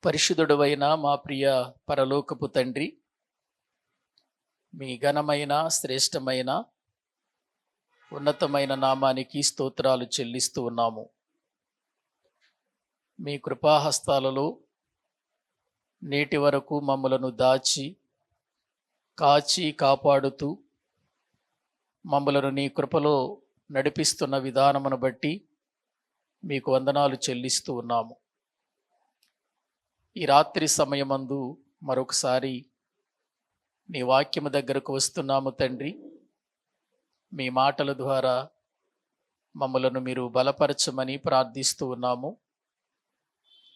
పరిశుద్ధుడవైన మా ప్రియ పరలోకపు తండ్రి, మీ ఘనమైన శ్రేష్టమైన ఉన్నతమైన నామానికి స్తోత్రాలు చెల్లిస్తూ ఉన్నాము. మీ కృపాహస్తాలలో నేటి వరకు మమ్మలను దాచి కాచి కాపాడుతూ మమ్మలను నీ కృపలో నడిపిస్తున్న విధానమును బట్టి మీకు వందనాలు చెల్లిస్తూ ఉన్నాము. ఈ రాత్రి సమయమందు మరొకసారి నీ వాక్యము దగ్గరకు వస్తున్నాము తండ్రి. మీ మాటల ద్వారా మమ్మలను మీరు బలపరచమని ప్రార్థిస్తూ ఉన్నాము.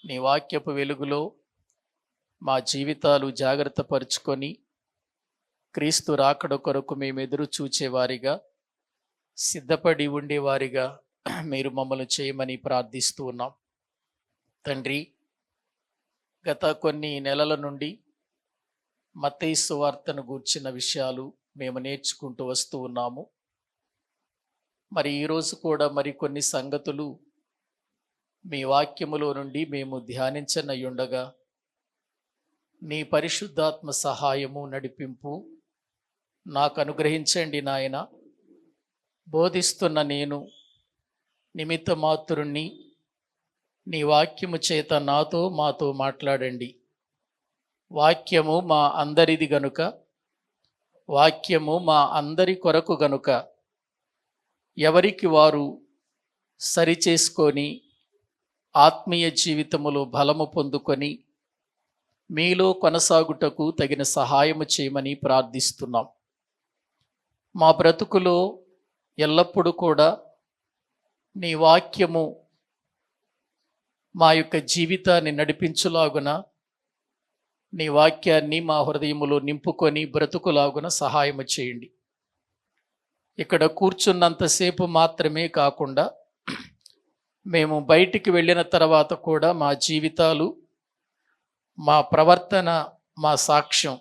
నీ వాక్యపు వెలుగులో మా జీవితాలు జాగ్రత్త పరుచుకొని క్రీస్తు రాకడ కొరకు మేము ఎదురు చూచేవారిగా, సిద్ధపడి ఉండేవారిగా మీరు మమ్మల్ని చేయమని ప్రార్థిస్తూ ఉన్నాం తండ్రి. గత కొన్ని నెలల నుండి మత్తయి సువార్తను గూర్చిన విషయాలు మేము నేర్చుకుంటూ వస్తూ ఉన్నాము. మరి ఈరోజు కూడా మరికొన్ని సంగతులు మీ వాక్యములో నుండి మేము ధ్యానించనయ్యుండగా నీ పరిశుద్ధాత్మ సహాయము నడిపింపు నాకు అనుగ్రహించండి నాయన. బోధిస్తున్న నేను నిమిత్త మాత్రుణ్ణి, నీ వాక్యము చేత నాతో మాతో మాట్లాడండి. వాక్యము మా అందరిది గనుక, వాక్యము మా అందరి కొరకు గనుక ఎవరికి వారు సరిచేసుకొని ఆత్మీయ జీవితములో బలము పొందుకొని మీలో కొనసాగుటకు తగిన సహాయము చేయమని ప్రార్థిస్తున్నాం. మా బ్రతుకులో ఎల్లప్పుడూ కూడా నీ వాక్యము మా యొక్క జీవితాన్ని నడిపించులాగున, నీ వాక్యాన్ని మా హృదయములో నింపుకొని బ్రతుకులాగున సహాయము చేయండి. ఇక్కడ కూర్చున్నంతసేపు మాత్రమే కాకుండా మేము బయటికి వెళ్ళిన తర్వాత కూడా మా జీవితాలు, మా ప్రవర్తన, మా సాక్ష్యం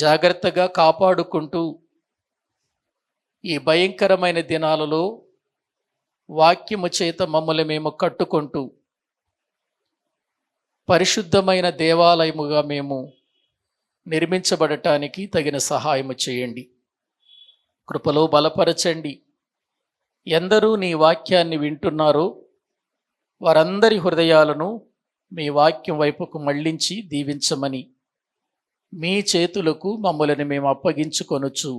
జాగ్రత్తగా కాపాడుకుంటూ ఈ భయంకరమైన దినాలలో వాక్యము చేత మమ్మల్ని మేము కట్టుకుంటూ పరిశుద్ధమైన దేవాలయముగా మేము నిర్మించబడటానికి తగిన సహాయము చేయండి. కృపలో బలపరచండి. ఎందరూ నీ వాక్యాన్ని వింటున్నారో వారందరి హృదయాలను మీ వాక్యం వైపుకు మళ్ళించి దీవించమని మీ చేతులకు మమ్మల్ని మేము అప్పగించుకొనుచు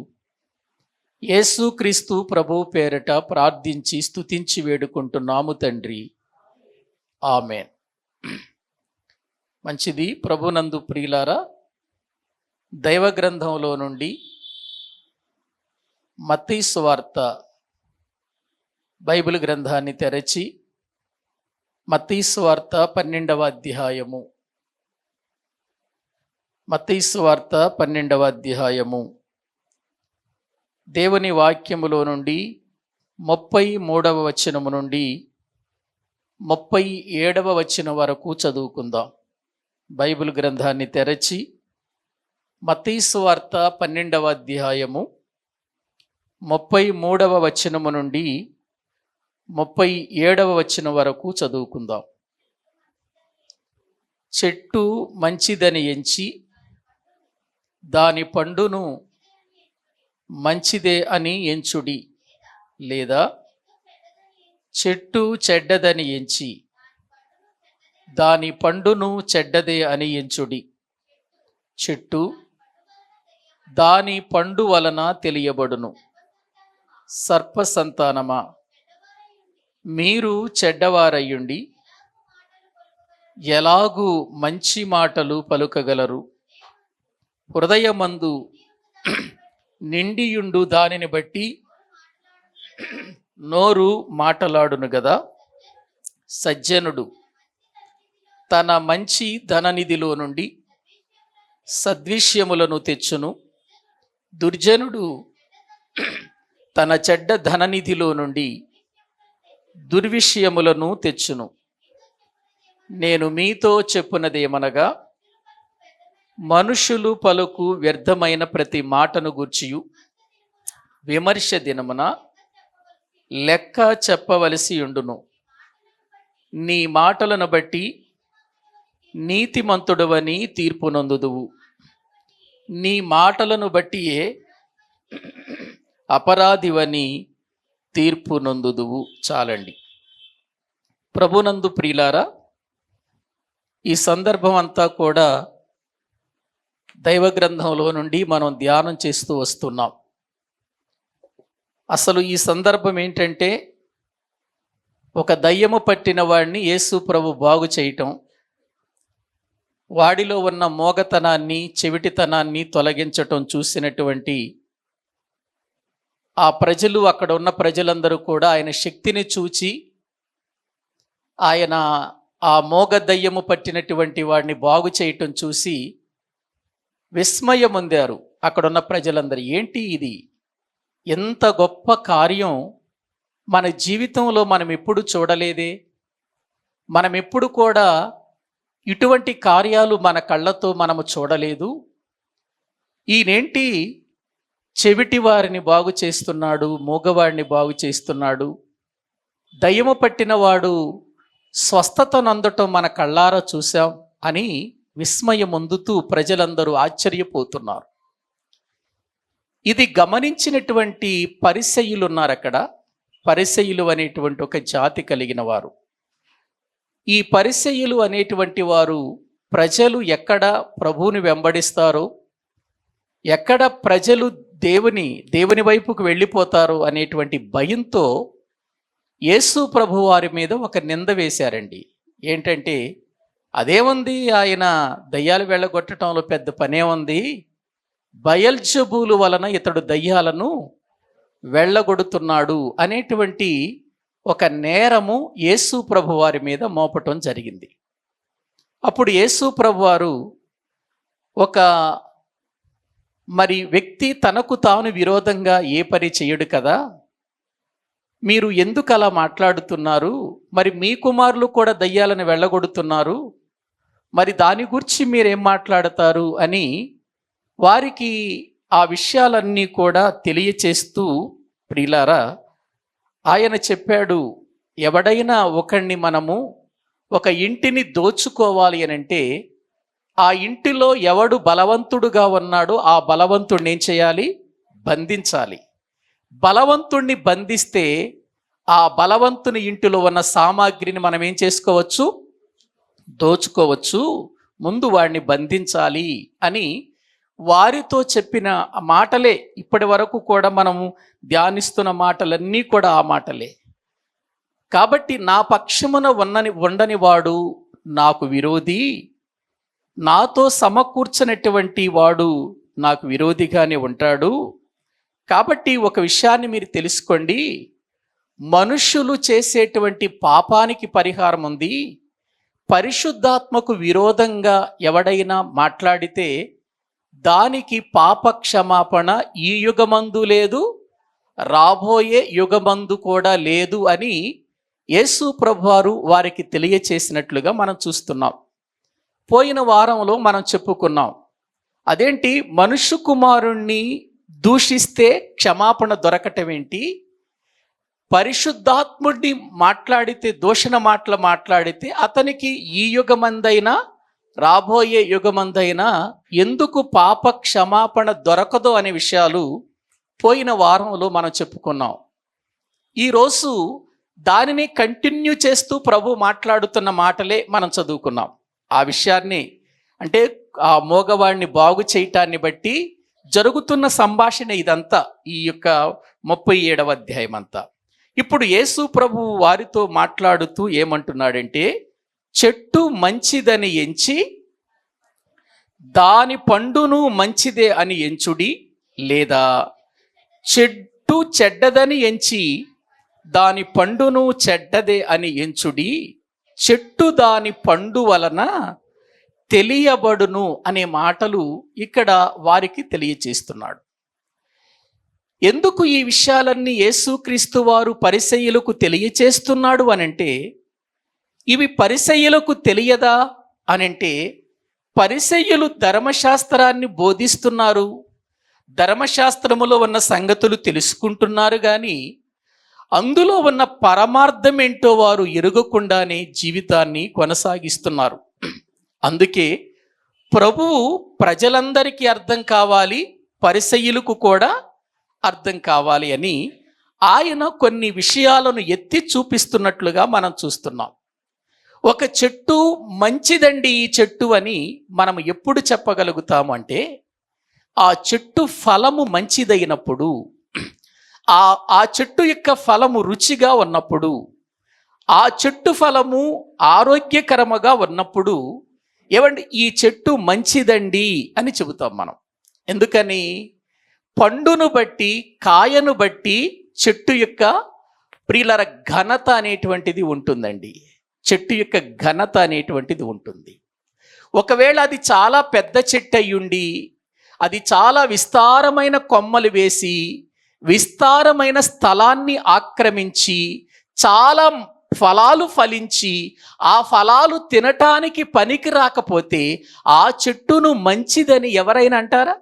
యేసుక్రీస్తు ప్రభువు పేరట ప్రార్థించి స్తుతించి వేడుకుంటున్నాము తండ్రి. ఆమేన్. మంచిది. ప్రభునందు ప్రియులారా, దైవ గ్రంథంలో నుండి మత్తయి సువార్త బైబిల్ గ్రంథాన్ని తెరచి మత్తయి సువార్త 12వ అధ్యాయము, మత్తయి సువార్త 12వ అధ్యాయము దేవుని వాక్యములో నుండి 33వ వచనము నుండి 37వ వచనం వరకు చదువుకుందాం. బైబిల్ గ్రంథాన్ని తెరచి మత్తయి సువార్త 12వ అధ్యాయము 33వ వచనము నుండి 37వ వచనం వరకు చదువుకుందాం. చెట్టు మంచిదని ఎంచి దాని పండును మంచిదే అని ఎంచుడి, లేదా చెట్టు చెడ్డదని ఎంచి దాని పండును చెడ్డదే అని ఎంచుడి. చెట్టు దాని పండు వలన తెలియబడును. సర్ప సంతానమా, మీరు చెడ్డవారయ్యుండి ఎలాగూ మంచి మాటలు పలుకగలరు? హృదయమందు నిండియుండు దానిని బట్టి నోరు మాటలాడును గదా. సజ్జనుడు తన మంచి ధననిధిలో నుండి సద్విషయములను తెచ్చును, దుర్జనుడు తన చెడ్డ ధననిధిలో నుండి దుర్విషయములను తెచ్చును. నేను మీతో చెప్పునదేమనగా, మనుషులు పలుకు వ్యర్థమైన ప్రతి మాటను గూర్చియు విమర్శ దినమున లెక్క చెప్పవలసి ఉండును. నీ మాటలను బట్టి నీతిమంతుడవని తీర్పు నొందుదువు. నీ మాటలను బట్టియే అపరాధివని తీర్పు నొందుదువు. చాలండి. ప్రభునందు ప్రియులారా, ఈ సందర్భం అంతా కూడా దైవ గ్రంథంలో నుండి మనం ధ్యానం చేస్తూ వస్తున్నాం. అసలు ఈ సందర్భం ఏంటంటే, ఒక దయ్యము పట్టిన వాడిని యేసు ప్రభు బాగు చేయటం, వాడిలో ఉన్న మోగతనాన్ని, చెవిటితనాన్ని తొలగించటం చూసినటువంటి ఆ ప్రజలు, అక్కడ ఉన్న ప్రజలందరూ కూడా ఆయన శక్తిని చూచి, ఆయన ఆ మోగ దయ్యము పట్టినటువంటి వాడిని బాగు చేయటం చూసి విస్మయం పొందారు అక్కడున్న ప్రజలందరూ. ఏంటి ఇది? ఎంత గొప్ప కార్యం మన జీవితంలో మనం ఎప్పుడు చూడలేదే. మనం ఎప్పుడు కూడా ఇటువంటి కార్యాలు మన కళ్ళతో మనము చూడలేదు. ఈయనేంటి చెవిటి వారిని బాగు చేస్తున్నాడు, మూగవాడిని బాగు చేస్తున్నాడు, దయ్యము పట్టిన వాడు స్వస్థత నందటం మన కళ్ళారా చూశాం అని విస్మయం పొందుతూ ప్రజలందరూ ఆశ్చర్యపోతున్నారు. ఇది గమనించినటువంటి పరిసయ్యులు ఉన్నారు అక్కడ. పరిసయ్యులు అనేటువంటి ఒక జాతి కలిగిన వారు. ఈ పరిసయ్యులు అనేటువంటి వారు ప్రజలు ఎక్కడ ప్రభువుని వెంబడిస్తారో, ఎక్కడ ప్రజలు దేవుని వైపుకు వెళ్ళిపోతారో అనేటువంటి భయంతో యేసు ప్రభు వారి మీద ఒక నింద వేశారండి. ఏంటంటే, అదేముంది, ఆయన దయ్యాలు వెళ్ళగొట్టడంలో పెద్ద పనే ఉంది, బయల్జెబూలు వలన ఇతడు దయ్యాలను వెళ్ళగొడుతున్నాడు అనేటువంటి ఒక నేరము యేసు ప్రభు వారి మీద మోపటం జరిగింది. అప్పుడు యేసు ప్రభు వారు, ఒక వ్యక్తి తనకు తాను విరోధంగా ఏ పని చేయడు కదా, మీరు ఎందుకు అలా మాట్లాడుతున్నారు? మీ కుమారులు కూడా దయ్యాలను వెళ్ళగొడుతున్నారు, దాని గురించి మీరేం మాట్లాడతారు అని వారికి ఆ విషయాలన్నీ కూడా తెలియచేస్తూ, ప్రియులారా, ఆయన చెప్పాడు, ఎవడైనా ఒకడిని మనము ఒక ఇంటిని దోచుకోవాలి అనంటే, ఆ ఇంటిలో ఎవడు బలవంతుడుగా ఉన్నాడో ఆ బలవంతుడిని ఏం చేయాలి? బంధించాలి. బలవంతుణ్ణి బంధిస్తే ఆ బలవంతుని ఇంటిలో ఉన్న సామాగ్రిని మనం ఏం చేసుకోవచ్చు? దోచుకోవచ్చు. ముందు వాడిని బంధించాలి అని వారితో చెప్పిన మాటలే ఇప్పటి వరకు కూడా మనము ధ్యానిస్తున్న మాటలన్నీ కూడా ఆ మాటలే. కాబట్టి నా పక్షమున ఉండని వాడు నాకు విరోధి, నాతో సమకూర్చనటువంటి వాడు నాకు విరోధిగానే ఉంటాడు. కాబట్టి ఒక విషయాన్ని మీరు తెలుసుకోండి, మనుష్యులు చేసేటువంటి పాపానికి పరిహారం ఉంది. పరిశుద్ధాత్మకు విరోధంగా ఎవడైనా మాట్లాడితే దానికి పాప క్షమాపణ ఈ యుగమందు లేదు, రాబోయే యుగమందు కూడా లేదు అని యేసు ప్రభువారు వారికి తెలియచేసినట్లుగా మనం చూస్తున్నాం. పోయిన వారంలో మనం చెప్పుకున్నాం, అదేంటి, మనుష్య కుమారుణ్ణి దూషిస్తే క్షమాపణ దొరకటం ఏంటి, పరిశుద్ధాత్ముడిని మాట్లాడితే, దూషణ మాటలు మాట్లాడితే అతనికి ఈ యుగమందైనా రాబోయే యుగమందైనా ఎందుకు పాప క్షమాపణ దొరకదు అనే విషయాలు పోయిన వారంలో మనం చెప్పుకున్నాం. ఈరోజు దానిని కంటిన్యూ చేస్తూ ప్రభు మాట్లాడుతున్న మాటలే మనం చదువుకున్నాం. ఆ విషయాన్ని, అంటే ఆ మోగవాడిని బాగు చేయటాన్ని బట్టి జరుగుతున్న సంభాషణ ఇదంతా, ఈ యొక్క 37వ అధ్యాయం అంతా. ఇప్పుడు యేసు ప్రభు వారితో మాట్లాడుతూ ఏమంటున్నాడంటే, చెట్టు మంచిదని ఎంచి దాని పండును మంచిదే అని ఎంచుడి, లేదా చెట్టు చెడ్డదని ఎంచి దాని పండును చెడ్డదే అని ఎంచుడి, చెట్టు దాని పండు వలన తెలియబడును అనే మాటలు ఇక్కడ వారికి తెలియచేస్తున్నాడు. ఎందుకు ఈ విషయాలన్నీ యేసుక్రీస్తు వారు పరిసయ్యులకు తెలియచేస్తున్నాడు అనంటే, ఇవి పరిసయ్యులకు తెలియదా అనంటే, పరిసయ్యులు ధర్మశాస్త్రాన్ని బోధిస్తున్నారు, ధర్మశాస్త్రములో ఉన్న సంగతులు తెలుసుకుంటున్నారు, కానీ అందులో ఉన్న పరమార్థం ఏంటో వారు ఎరుగకుండానే జీవితాన్ని కొనసాగిస్తున్నారు. అందుకే ప్రభువు ప్రజలందరికీ అర్థం కావాలి, పరిసయ్యులకు కూడా అర్థం కావాలి అని ఆయన కొన్ని విషయాలను ఎత్తి చూపిస్తున్నట్లుగా మనం చూస్తున్నాం. ఒక చెట్టు మంచిదండి ఈ చెట్టు అని మనం ఎప్పుడు చెప్పగలుగుతాము అంటే, ఆ చెట్టు ఫలము మంచిదైనప్పుడు, ఆ చెట్టు యొక్క ఫలము రుచిగా ఉన్నప్పుడు, ఆ చెట్టు ఫలము ఆరోగ్యకరముగా ఉన్నప్పుడు ఏమండి ఈ చెట్టు మంచిదండి అని చెబుతాం మనం. ఎందుకని? పండును బట్టి, కాయను బట్టి చెట్టు యొక్క ప్రియులర ఘనత అనేటువంటిది ఉంటుందండి. చెట్టు యొక్క ఘనత అనేటువంటిది ఉంటుంది. ఒకవేళ అది చాలా పెద్ద చెట్టు అయ్యుండి, అది చాలా విస్తారమైన కొమ్మలు వేసి, విస్తారమైన స్థలాన్ని ఆక్రమించి, చాలా ఫలాలు ఫలించి, ఆ ఫలాలు తినటానికి పనికి రాకపోతే ఆ చెట్టును మంచిదని ఎవరైనా అంటారా?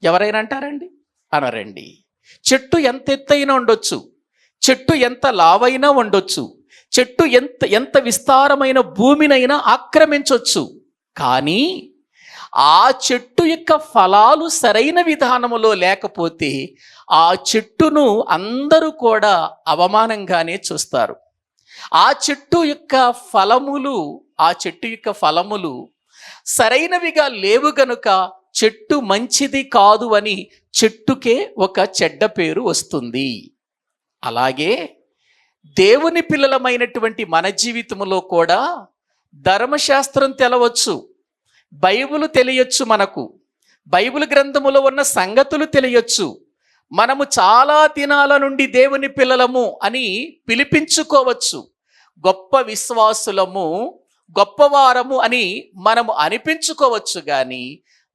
ఎవరైనా అంటారండి? అనరండి. చెట్టు ఎంత ఎత్తైనా ఉండొచ్చు, చెట్టు ఎంత లావైనా ఉండొచ్చు, చెట్టు ఎంత విస్తారమైన భూమినైనా ఆక్రమించవచ్చు, కానీ ఆ చెట్టు యొక్క ఫలాలు సరైన విధానములో లేకపోతే ఆ చెట్టును అందరూ కూడా అవమానంగానే చూస్తారు. ఆ చెట్టు యొక్క ఫలములు సరైనవిగా లేవు గనుక చెట్టు మంచిది కాదు అని చెట్టుకే ఒక చెడ్డ పేరు వస్తుంది. అలాగే దేవుని పిల్లలమైనటువంటి మన జీవితంలో కూడా ధర్మశాస్త్రం తెలవచ్చు, బైబిల్ తెలియచ్చు, మనకు బైబిల్ గ్రంథములో ఉన్న సంగతులు తెలియచ్చు, మనము చాలా దినాల నుండి దేవుని పిల్లలము అని పిలిపించుకోవచ్చు, గొప్ప విశ్వాసులము, గొప్పవారము అని మనము అనిపించుకోవచ్చు. కానీ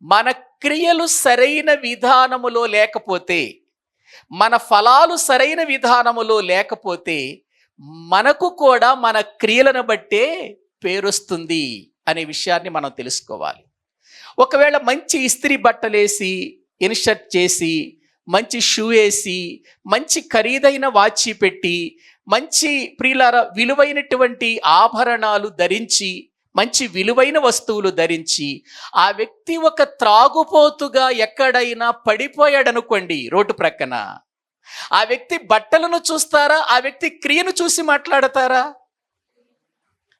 మన క్రియలు సరైన విధానములో లేకపోతే, మన ఫలాలు సరైన విధానములో లేకపోతే మనకు కూడా మన క్రియలను బట్టే పేరొస్తుంది అనే విషయాన్ని మనం తెలుసుకోవాలి. ఒకవేళ మంచి ఇస్త్రీ బట్టలేసి, ఇన్షర్ట్ చేసి, మంచి షూ వేసి, మంచి ఖరీదైన వాచి పెట్టి, మంచి ప్రియులార విలువైనటువంటి ఆభరణాలు ధరించి, మంచి విలువైన వస్తువులు ధరించి ఆ వ్యక్తి ఒక త్రాగుపోతుగా ఎక్కడైనా పడిపోయాడనుకోండి రోడ్డు ప్రక్కన, ఆ వ్యక్తి బట్టలను చూస్తారా? ఆ వ్యక్తి క్రియను చూసి మాట్లాడతారా?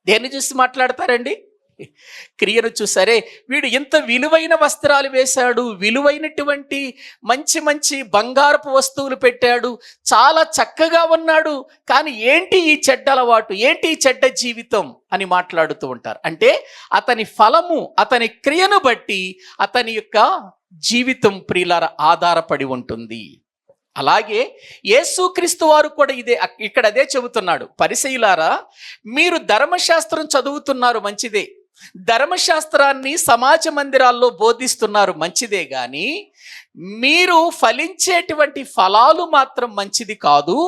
దేన్ని చూసి మాట్లాడతారండి? క్రియను చూసారే, వీడు ఇంత విలువైన వస్త్రాలు వేశాడు, విలువైనటువంటి మంచి మంచి బంగారపు వస్తువులు పెట్టాడు, చాలా చక్కగా ఉన్నాడు, కానీ ఏంటి ఈ చెడ్డ అలవాటు, ఏంటి ఈ చెడ్డ జీవితం అని మాట్లాడుతూ ఉంటారు. అంటే అతని ఫలము, అతని క్రియను బట్టి అతని యొక్క జీవితం ప్రియులార ఆధారపడి ఉంటుంది. అలాగే యేసుక్రీస్తు వారు కూడా ఇక్కడ అదే చెబుతున్నాడు. పరిసయ్యులారా, మీరు ధర్మశాస్త్రం చదువుతున్నారు, మంచిదే, ధర్మశాస్త్రాన్ని సమాజ మందిరాల్లో బోధిస్తున్నారు, మంచిదే, కానీ మీరు ఫలించేటువంటి ఫలాలు మాత్రం మంచిది కాదు.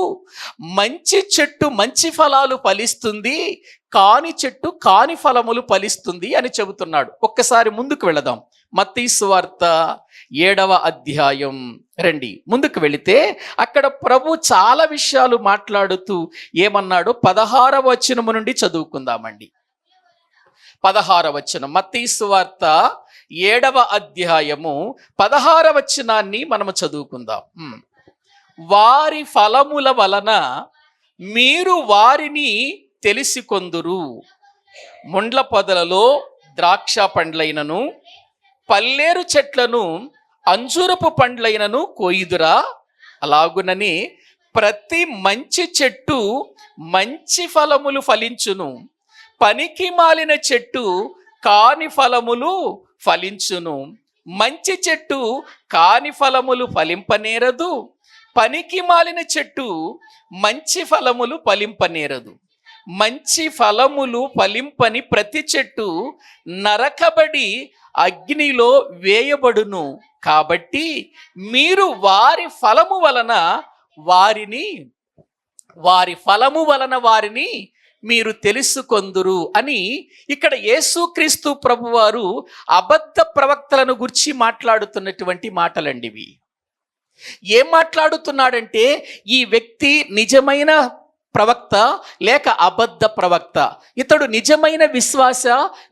మంచి చెట్టు మంచి ఫలాలు ఫలిస్తుంది, కాని చెట్టు కాని ఫలములు ఫలిస్తుంది అని చెబుతున్నాడు. ఒక్కసారి ముందుకు వెళదాం. మత్తయి సువార్త 7వ అధ్యాయం రండి. ముందుకు వెళితే అక్కడ ప్రభు చాలా విషయాలు మాట్లాడుతూ ఏమన్నాడో 16వ వచనము నుండి చదువుకుందామండి. 16వ వచనం, మత్తయి సువార్త 7వ అధ్యాయము 16వ వచనాన్ని మనము చదువుకుందాం. వారి ఫలముల వలన మీరు వారిని తెలిసికొందురు. ముండ్ల పొదలలో ద్రాక్ష పండ్లైనను, పల్లేరు చెట్లను అంజూరపు పండ్లైనను కోయుదురా? అలాగునని ప్రతి మంచి చెట్టు మంచి ఫలములు ఫలించును, పనికి మాలిన చెట్టు కాని ఫలములు ఫలించును. మంచి చెట్టు కాని ఫలములు ఫలింపనేరదు, పనికి మాలిన చెట్టు మంచి ఫలములు ఫలింపనేరదు. మంచి ఫలములు ఫలింపని ప్రతి చెట్టు నరకబడి అగ్నిలో వేయబడును. కాబట్టి మీరు వారి ఫలము వలన వారిని మీరు తెలుసుకొందురు అని ఇక్కడ యేసుక్రీస్తు ప్రభువారు అబద్ధ ప్రవక్తలను గురించి మాట్లాడుతున్నటువంటి మాటలండి ఇవి. ఏం మాట్లాడుతున్నాడంటే, ఈ వ్యక్తి నిజమైన ప్రవక్త లేక అబద్ధ ప్రవక్త, ఇతడు నిజమైన విశ్వాస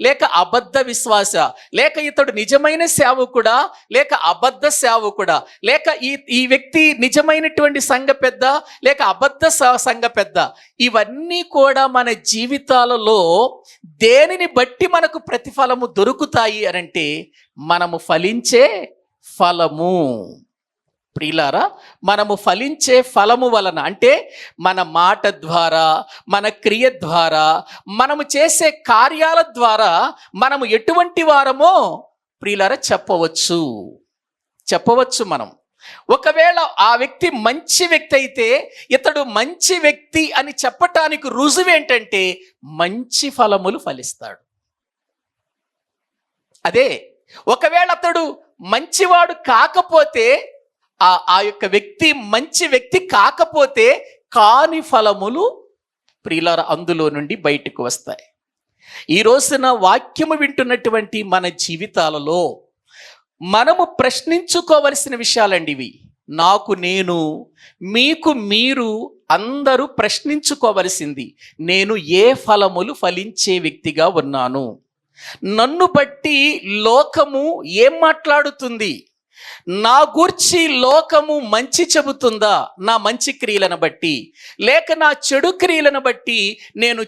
లేక అబద్ధ విశ్వాస, లేక ఇతడు నిజమైన సేవకుడా లేక అబద్ధ సేవకుడా, లేక ఈ వ్యక్తి నిజమైనటువంటి సంఘ పెద్ద లేక అబద్ధ సంఘ పెద్ద. ఇవన్నీ కూడా మన జీవితాలలో దేనిని బట్టి మనకు ప్రతిఫలము దొరుకుతాయి అనంటే మనము ఫలించే ఫలము. ప్రియులారా, మనము ఫలించే ఫలము వలన, అంటే మన మాట ద్వారా, మన క్రియ ద్వారా, మనము చేసే కార్యాల ద్వారా మనము ఎటువంటి వారమో ప్రియులారా చెప్పవచ్చు మనం. ఒకవేళ ఆ వ్యక్తి మంచి వ్యక్తి అయితే ఇతడు మంచి వ్యక్తి అని చెప్పటానికి రుజువు ఏంటంటే మంచి ఫలములు ఫలిస్తాడు. అదే ఒకవేళ అతడు మంచివాడు కాకపోతే, ఆ యొక్క వ్యక్తి మంచి వ్యక్తి కాకపోతే కాని ఫలములు ప్రియులారా అందులో నుండి బయటకు వస్తాయి. ఈ రోజున వాక్యము వింటున్నటువంటి మన జీవితాలలో మనము ప్రశ్నించుకోవలసిన విషయాలండి ఇవి. నాకు నేను, మీకు మీరు అందరూ ప్రశ్నించుకోవలసింది, నేను ఏ ఫలములు ఫలించే వ్యక్తిగా ఉన్నాను? నన్ను బట్టి లోకము ఏం మాట్లాడుతుంది? నా గూర్చి లోకము మంచి చెబుతుందా నా మంచి క్రియలను బట్టి, లేక నా చెడు క్రియలను బట్టి నేను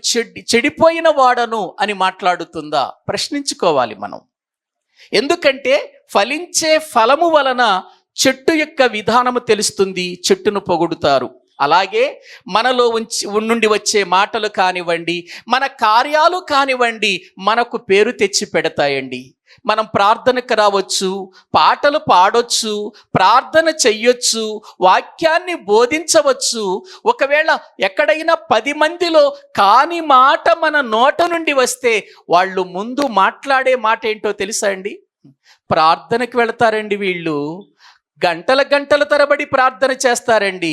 చెడిపోయిన వాడను అని మాట్లాడుతుందా? ప్రశ్నించుకోవాలి మనం. ఎందుకంటే ఫలించే ఫలము వలన చెట్టు యొక్క విధానము తెలుస్తుంది, చెట్టును పొగుడుతారు. అలాగే మనలో నుండి వచ్చే మాటలు కానివ్వండి, మన కార్యాలు కానివ్వండి మనకు పేరు తెచ్చి పెడతాయండి. మనం ప్రార్థనకు రావచ్చు, పాటలు పాడొచ్చు, ప్రార్థన చెయ్యొచ్చు, వాక్యాన్ని బోధించవచ్చు. ఒకవేళ ఎక్కడైనా 10 మందిలో కాని మాట మన నోట నుండి వస్తే వాళ్ళు ముందు మాట్లాడే మాట ఏంటో తెలుసా అండి? ప్రార్థనకు వెళతారండి వీళ్ళు, గంటల తరబడి ప్రార్థన చేస్తారండి.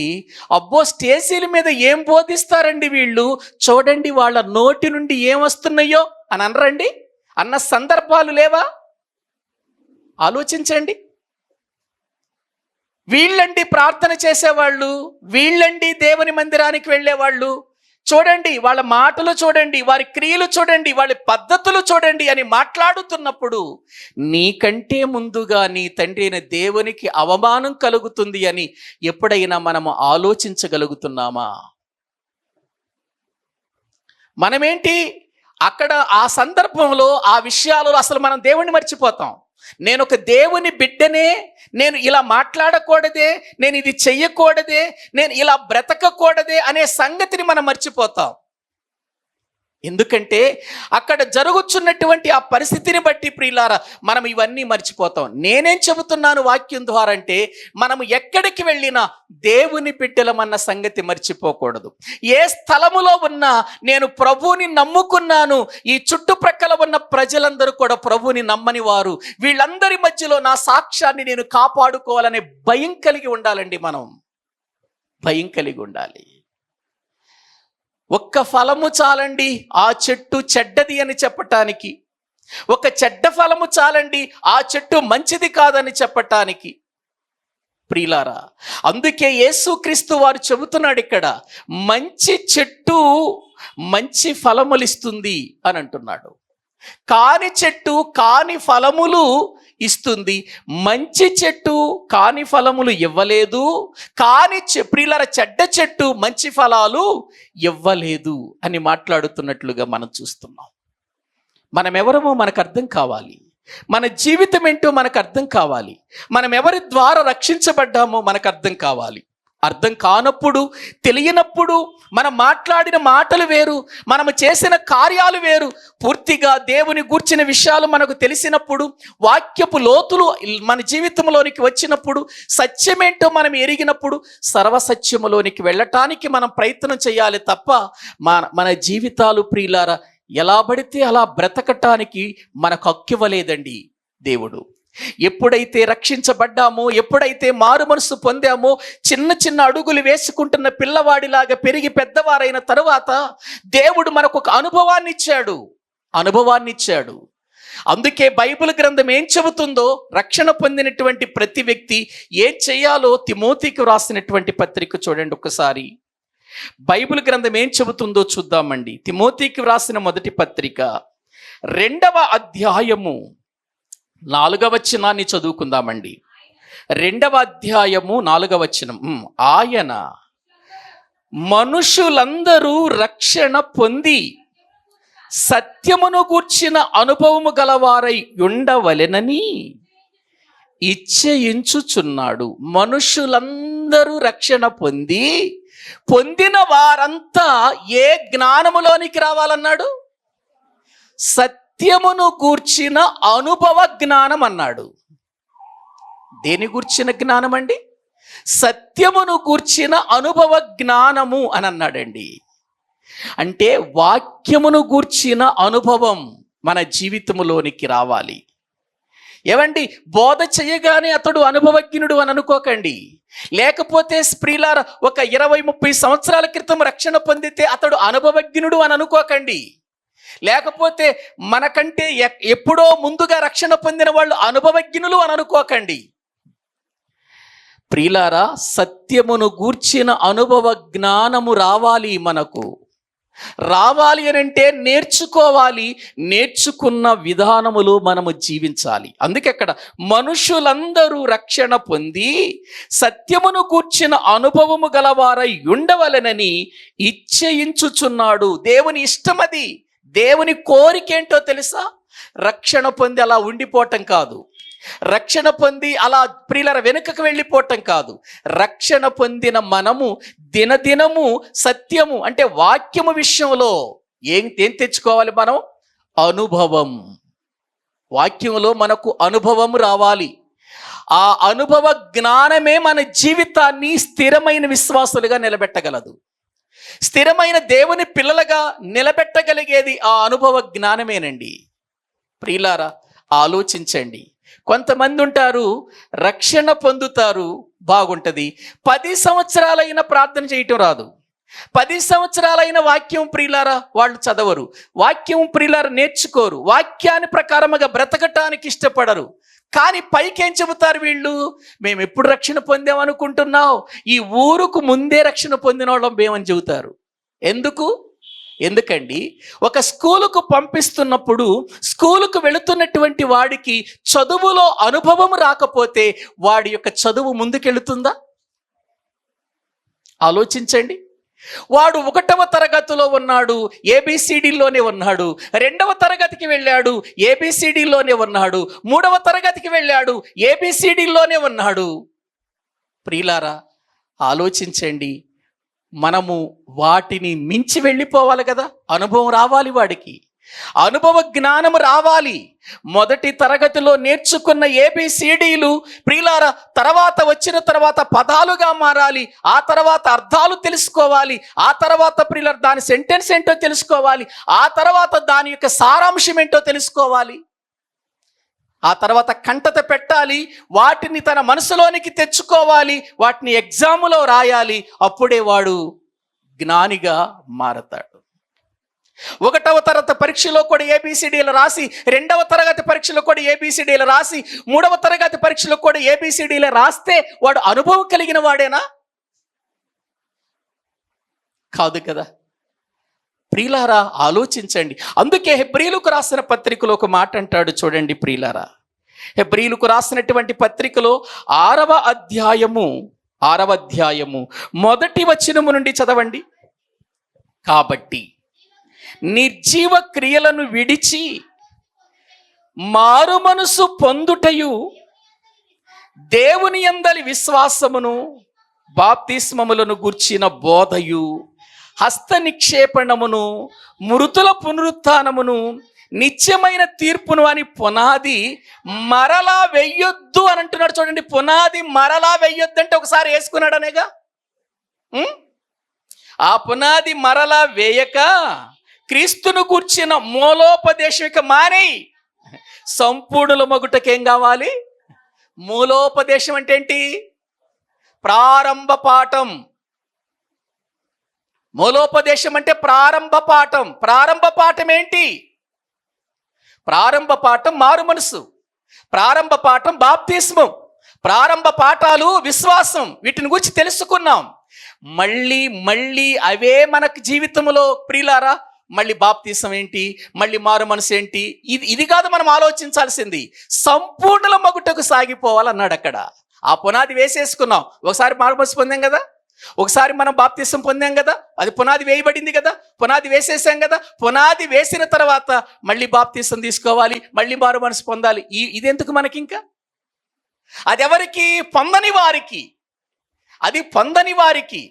అబ్బో, స్టేజీల మీద ఏం బోధిస్తారండి వీళ్ళు, చూడండి వాళ్ళ నోటి నుండి ఏం వస్తున్నాయో అని అనరండి అన్న సందర్భాలు లేవా? ఆలోచించండి. వీళ్ళండి ప్రార్థన చేసేవాళ్ళు, వీళ్ళండి దేవుని మందిరానికి వెళ్ళేవాళ్ళు. చూడండి వాళ్ళ మాటలు చూడండి, వారి క్రియలు చూడండి, వాళ్ళ పద్ధతులు చూడండి అని మాట్లాడుతున్నప్పుడు నీకంటే ముందుగా నీ తండ్రి అయిన దేవునికి అవమానం కలుగుతుంది అని ఎప్పుడైనా మనము ఆలోచించగలుగుతున్నామా? మనమేంటి అక్కడ ఆ సందర్భంలో ఆ విషయాలలో అసలు మనం దేవుణ్ణి మర్చిపోతాం. నేను ఒక దేవుని బిడ్డనే, నేను ఇలా మాట్లాడకూడదే, నేను ఇది చెయ్యకూడదే, నేను ఇలా బ్రతకకూడదే అనే సంగతిని మనం మర్చిపోతాం. ఎందుకంటే అక్కడ జరుగుతున్నటువంటి ఆ పరిస్థితిని బట్టి ప్రియులారా మనం ఇవన్నీ మర్చిపోతాం. నేనేం చెబుతున్నాను వాక్యం ద్వారా అంటే, మనము ఎక్కడికి వెళ్ళినా దేవుని బిడ్డలమన్న సంగతి మర్చిపోకూడదు. ఏ స్థలములో ఉన్నా నేను ప్రభువుని నమ్ముకున్నాను, ఈ చుట్టుప్రక్కల ఉన్న ప్రజలందరూ కూడా ప్రభువుని నమ్మని వారు, వీళ్ళందరి మధ్యలో నా సాక్ష్యాన్ని నేను కాపాడుకోవాలనే భయం కలిగి ఉండాలండి. మనం భయం కలిగి ఉండాలి. ఒక్క ఫలము చాలండి ఆ చెట్టు చెడ్డది అని చెప్పటానికి, ఒక చెడ్డ ఫలము చాలండి ఆ చెట్టు మంచిది కాదని చెప్పటానికి. ప్రియులారా, అందుకే యేసుక్రీస్తు వారు చెబుతున్నాడు ఇక్కడ, మంచి చెట్టు మంచి ఫలములిస్తుంది అని అంటున్నాడు. కాని చెట్టు కాని ఫలములు ఇస్తుంది, మంచి చెట్టు కాని ఫలములు ఇవ్వలేదు, కాని ప్రియులార చెడ్డ చెట్టు మంచి ఫలాలు ఇవ్వలేదు అని మాట్లాడుతున్నట్లుగా మనం చూస్తున్నాం. మనం ఎవరమో మనకు అర్థం కావాలి, మన జీవితం ఏంటో మనకు అర్థం కావాలి, మనం ఎవరి ద్వారా రక్షించబడ్డామో మనకు అర్థం కావాలి. అర్థం కానప్పుడు, తెలియనప్పుడు మనం మాట్లాడిన మాటలు వేరు, మనము చేసిన కార్యాలు వేరు. పూర్తిగా దేవుని గూర్చిన విషయాలు మనకు తెలిసినప్పుడు, వాక్యపు లోతులు మన జీవితంలోనికి వచ్చినప్పుడు, సత్యమేంటో మనం ఎరిగినప్పుడు సర్వసత్యములోనికి వెళ్ళటానికి మనం ప్రయత్నం చేయాలి తప్ప మన జీవితాలు ప్రియులారా ఎలా పడితే అలా బ్రతకటానికి మనకు హక్కివ్వలేదండి దేవుడు. ఎప్పుడైతే రక్షించబడ్డామో, ఎప్పుడైతే మారు మనసు పొందామో, చిన్న చిన్న అడుగులు వేసుకుంటున్న పిల్లవాడిలాగా పెరిగి పెద్దవారైన తరువాత దేవుడు మనకు ఒక అనుభవాన్ని ఇచ్చాడు. అందుకే బైబిల్ గ్రంథం ఏం చెబుతుందో, రక్షణ పొందినటువంటి ప్రతి వ్యక్తి ఏం చేయాలో తిమోతికి రాసినటువంటి పత్రిక చూడండి ఒకసారి. బైబిల్ గ్రంథం ఏం చెబుతుందో చూద్దామండి. తిమోతికి వ్రాసిన మొదటి పత్రిక 2వ అధ్యాయము 4వ వచనాన్ని చదువుకుందామండి. 2వ అధ్యాయము 4వ వచనం. ఆయన మనుషులందరూ రక్షణ పొంది సత్యమును గూర్చిన అనుభవము గలవారై ఉండవలెనని ఇచ్చయించుచున్నాడు. మనుషులందరూ రక్షణ పొందిన వారంతా ఏ జ్ఞానములోనికి రావాలన్నాడు? సత్యమును గూర్చిన అనుభవ జ్ఞానం అన్నాడు. దేని గూర్చిన జ్ఞానం అండి? సత్యమును గూర్చిన అనుభవ జ్ఞానము అని అన్నాడండి. అంటే వాక్యమును గూర్చిన అనుభవం మన జీవితంలోనికి రావాలి. ఏమండి, బోధ చేయగానే అతడు అనుభవజ్ఞుడు అని అనుకోకండి. లేకపోతే స్త్రీలార ఒక 20-30 సంవత్సరాల క్రితం రక్షణ పొందితే అతడు అనుభవజ్ఞుడు అని అనుకోకండి. లేకపోతే మనకంటే ఎప్పుడో ముందుగా రక్షణ పొందిన వాళ్ళు అనుభవజ్ఞులు అని అనుకోకండి. ప్రియులారా, సత్యమును గూర్చిన అనుభవ జ్ఞానము రావాలి. మనకు రావాలి అని అంటే నేర్చుకోవాలి. నేర్చుకున్న విధానములు మనము జీవించాలి. అందుకే అక్కడ మనుషులందరూ రక్షణ పొంది సత్యమును గూర్చిన అనుభవము గలవారై ఉండవలెనని ఇచ్చయించుచున్నాడు. దేవుని ఇష్టం అది. దేవుని కోరికేంటో తెలుసా? రక్షణ పొంది అలా ఉండిపోవటం కాదు. రక్షణ పొంది అలా ప్రియుల వెనుకకు వెళ్ళిపోవటం కాదు. రక్షణ పొందిన మనము దినదినము సత్యము అంటే వాక్యము విషయంలో ఏం తెచ్చుకోవాలి? మనం అనుభవం. వాక్యంలో మనకు అనుభవం రావాలి. ఆ అనుభవ జ్ఞానమే మన జీవితాన్ని స్థిరమైన విశ్వాసులుగా నిలబెట్టగలదు. స్థిరమైన దేవుని పిల్లలుగా నిలబెట్టగలిగేది ఆ అనుభవ జ్ఞానమేనండి. ప్రియులారా, ఆలోచించండి. కొంతమంది ఉంటారు, రక్షణ పొందుతారు, బాగుంటుంది. 10 సంవత్సరాలైన ప్రార్థన చేయటం రాదు. 10 సంవత్సరాలైన వాక్యం ప్రియులారా వాళ్ళు చదవరు. వాక్యం ప్రియులారా నేర్చుకోరు. వాక్యాన్ని ప్రకారముగా బ్రతకటానికి ఇష్టపడరు. కానీ పైకేం చెబుతారు వీళ్ళు? మేము ఎప్పుడు రక్షణ పొందామనుకుంటున్నావు? ఈ ఊరుకు ముందే రక్షణ పొందిన వాళ్ళం మేమని చెబుతారు. ఎందుకండి, ఒక స్కూలుకు పంపిస్తున్నప్పుడు స్కూలుకు వెళుతున్నటువంటి వాడికి చదువులో అనుభవం రాకపోతే వాడి యొక్క చదువు ముందుకెళుతుందా? ఆలోచించండి. వాడు 1వ తరగతిలో ఉన్నాడు, ఏబిసిడిలోనే ఉన్నాడు. 2వ తరగతికి వెళ్ళాడు, ఏబిసిడిలోనే ఉన్నాడు. 3వ తరగతికి వెళ్ళాడు, ఏబిసిడిలోనే ఉన్నాడు. ప్రియులారా, ఆలోచించండి. మనము వాటిని మించి వెళ్ళిపోవాలి కదా. అనుభవం రావాలి. వాడికి అనుభవ జ్ఞానము రావాలి. 1వ తరగతిలో నేర్చుకున్న ఏబిసిడీలు ప్రియులారా వచ్చిన తర్వాత పదాలుగా మారాలి. ఆ తర్వాత అర్థాలు తెలుసుకోవాలి. ఆ తర్వాత ప్రియులారా దాని సెంటెన్స్ ఏంటో తెలుసుకోవాలి. ఆ తర్వాత దాని యొక్క సారాంశం ఏంటో తెలుసుకోవాలి. ఆ తర్వాత కంటత పెట్టాలి. వాటిని తన మనసులోనికి తెచ్చుకోవాలి. వాటిని ఎగ్జాములో రాయాలి. అప్పుడే వాడు జ్ఞానిగా మారతాడు. 1వ తరగతి పరీక్షలో కూడా ఏబిసిడీలు రాసి, 2వ తరగతి పరీక్షలో కూడా ఏబిసిడీలు రాసి, 3వ తరగతి పరీక్షలో కూడా ఏబిసిడీలు రాస్తే వాడు అనుభవం కలిగిన వాడేనా? కాదు కదా. ప్రియులారా, ఆలోచించండి. అందుకే హెబ్రీయులకు రాసిన పత్రికలో ఒక మాట అంటాడు చూడండి ప్రియులారా. హెబ్రీయులకు రాసినటువంటి పత్రికలో 6వ అధ్యాయము 1వ వచనము నుండి చదవండి. కాబట్టి నిర్జీవ క్రియలను విడిచి మారు మనసు పొందుటయు, దేవుని యందలి విశ్వాసమును, బాప్తిస్మములను గూర్చిన బోధయు, హస్త నిక్షేపణమును, మృతుల పునరుత్థానమును, నిత్యమైన తీర్పును అని పునాది మరలా వెయ్యొద్దు అని అంటున్నాడు చూడండి. పునాది మరలా వెయ్యొద్దు అంటే ఒకసారి వేసుకున్నాడు అనేగా. ఆ పునాది మరలా వేయక క్రీస్తును గూర్చిన మూలోపదేశం ఇక మానేయి. సంపూర్ణుల మగుటకేం కావాలి? మూలోపదేశం అంటే ఏంటి? ప్రారంభ పాఠం. మూలోపదేశం అంటే ప్రారంభ పాఠం. ప్రారంభ పాఠం ఏంటి? ప్రారంభ పాఠం మారు మనసు. ప్రారంభ పాఠం బాప్తిస్మం. ప్రారంభ పాఠాలు విశ్వాసం. వీటిని గురించి తెలుసుకున్నాం. మళ్ళీ మళ్ళీ అవే మనకు జీవితంలో ప్రియులారా, మళ్ళీ బాప్తీసం ఏంటి, మళ్ళీ మారు మనసు ఏంటి, ఇది కాదు మనం ఆలోచించాల్సింది. సంపూర్ణల మగుటకు సాగిపోవాలన్నాడు అక్కడ. ఆ పునాది వేసేసుకున్నాం. ఒకసారి మారు మనసు పొందాం కదా, ఒకసారి మనం బాప్తీసం పొందాం కదా, అది పునాది వేయబడింది కదా, పునాది వేసేసాం కదా. పునాది వేసిన తర్వాత మళ్ళీ బాప్తీసం తీసుకోవాలి, మళ్ళీ మారు మనసు పొందాలి. ఇదెందుకు మనకి? ఇంకా అది ఎవరికి? పొందని వారికి. అది పొందని వారికి.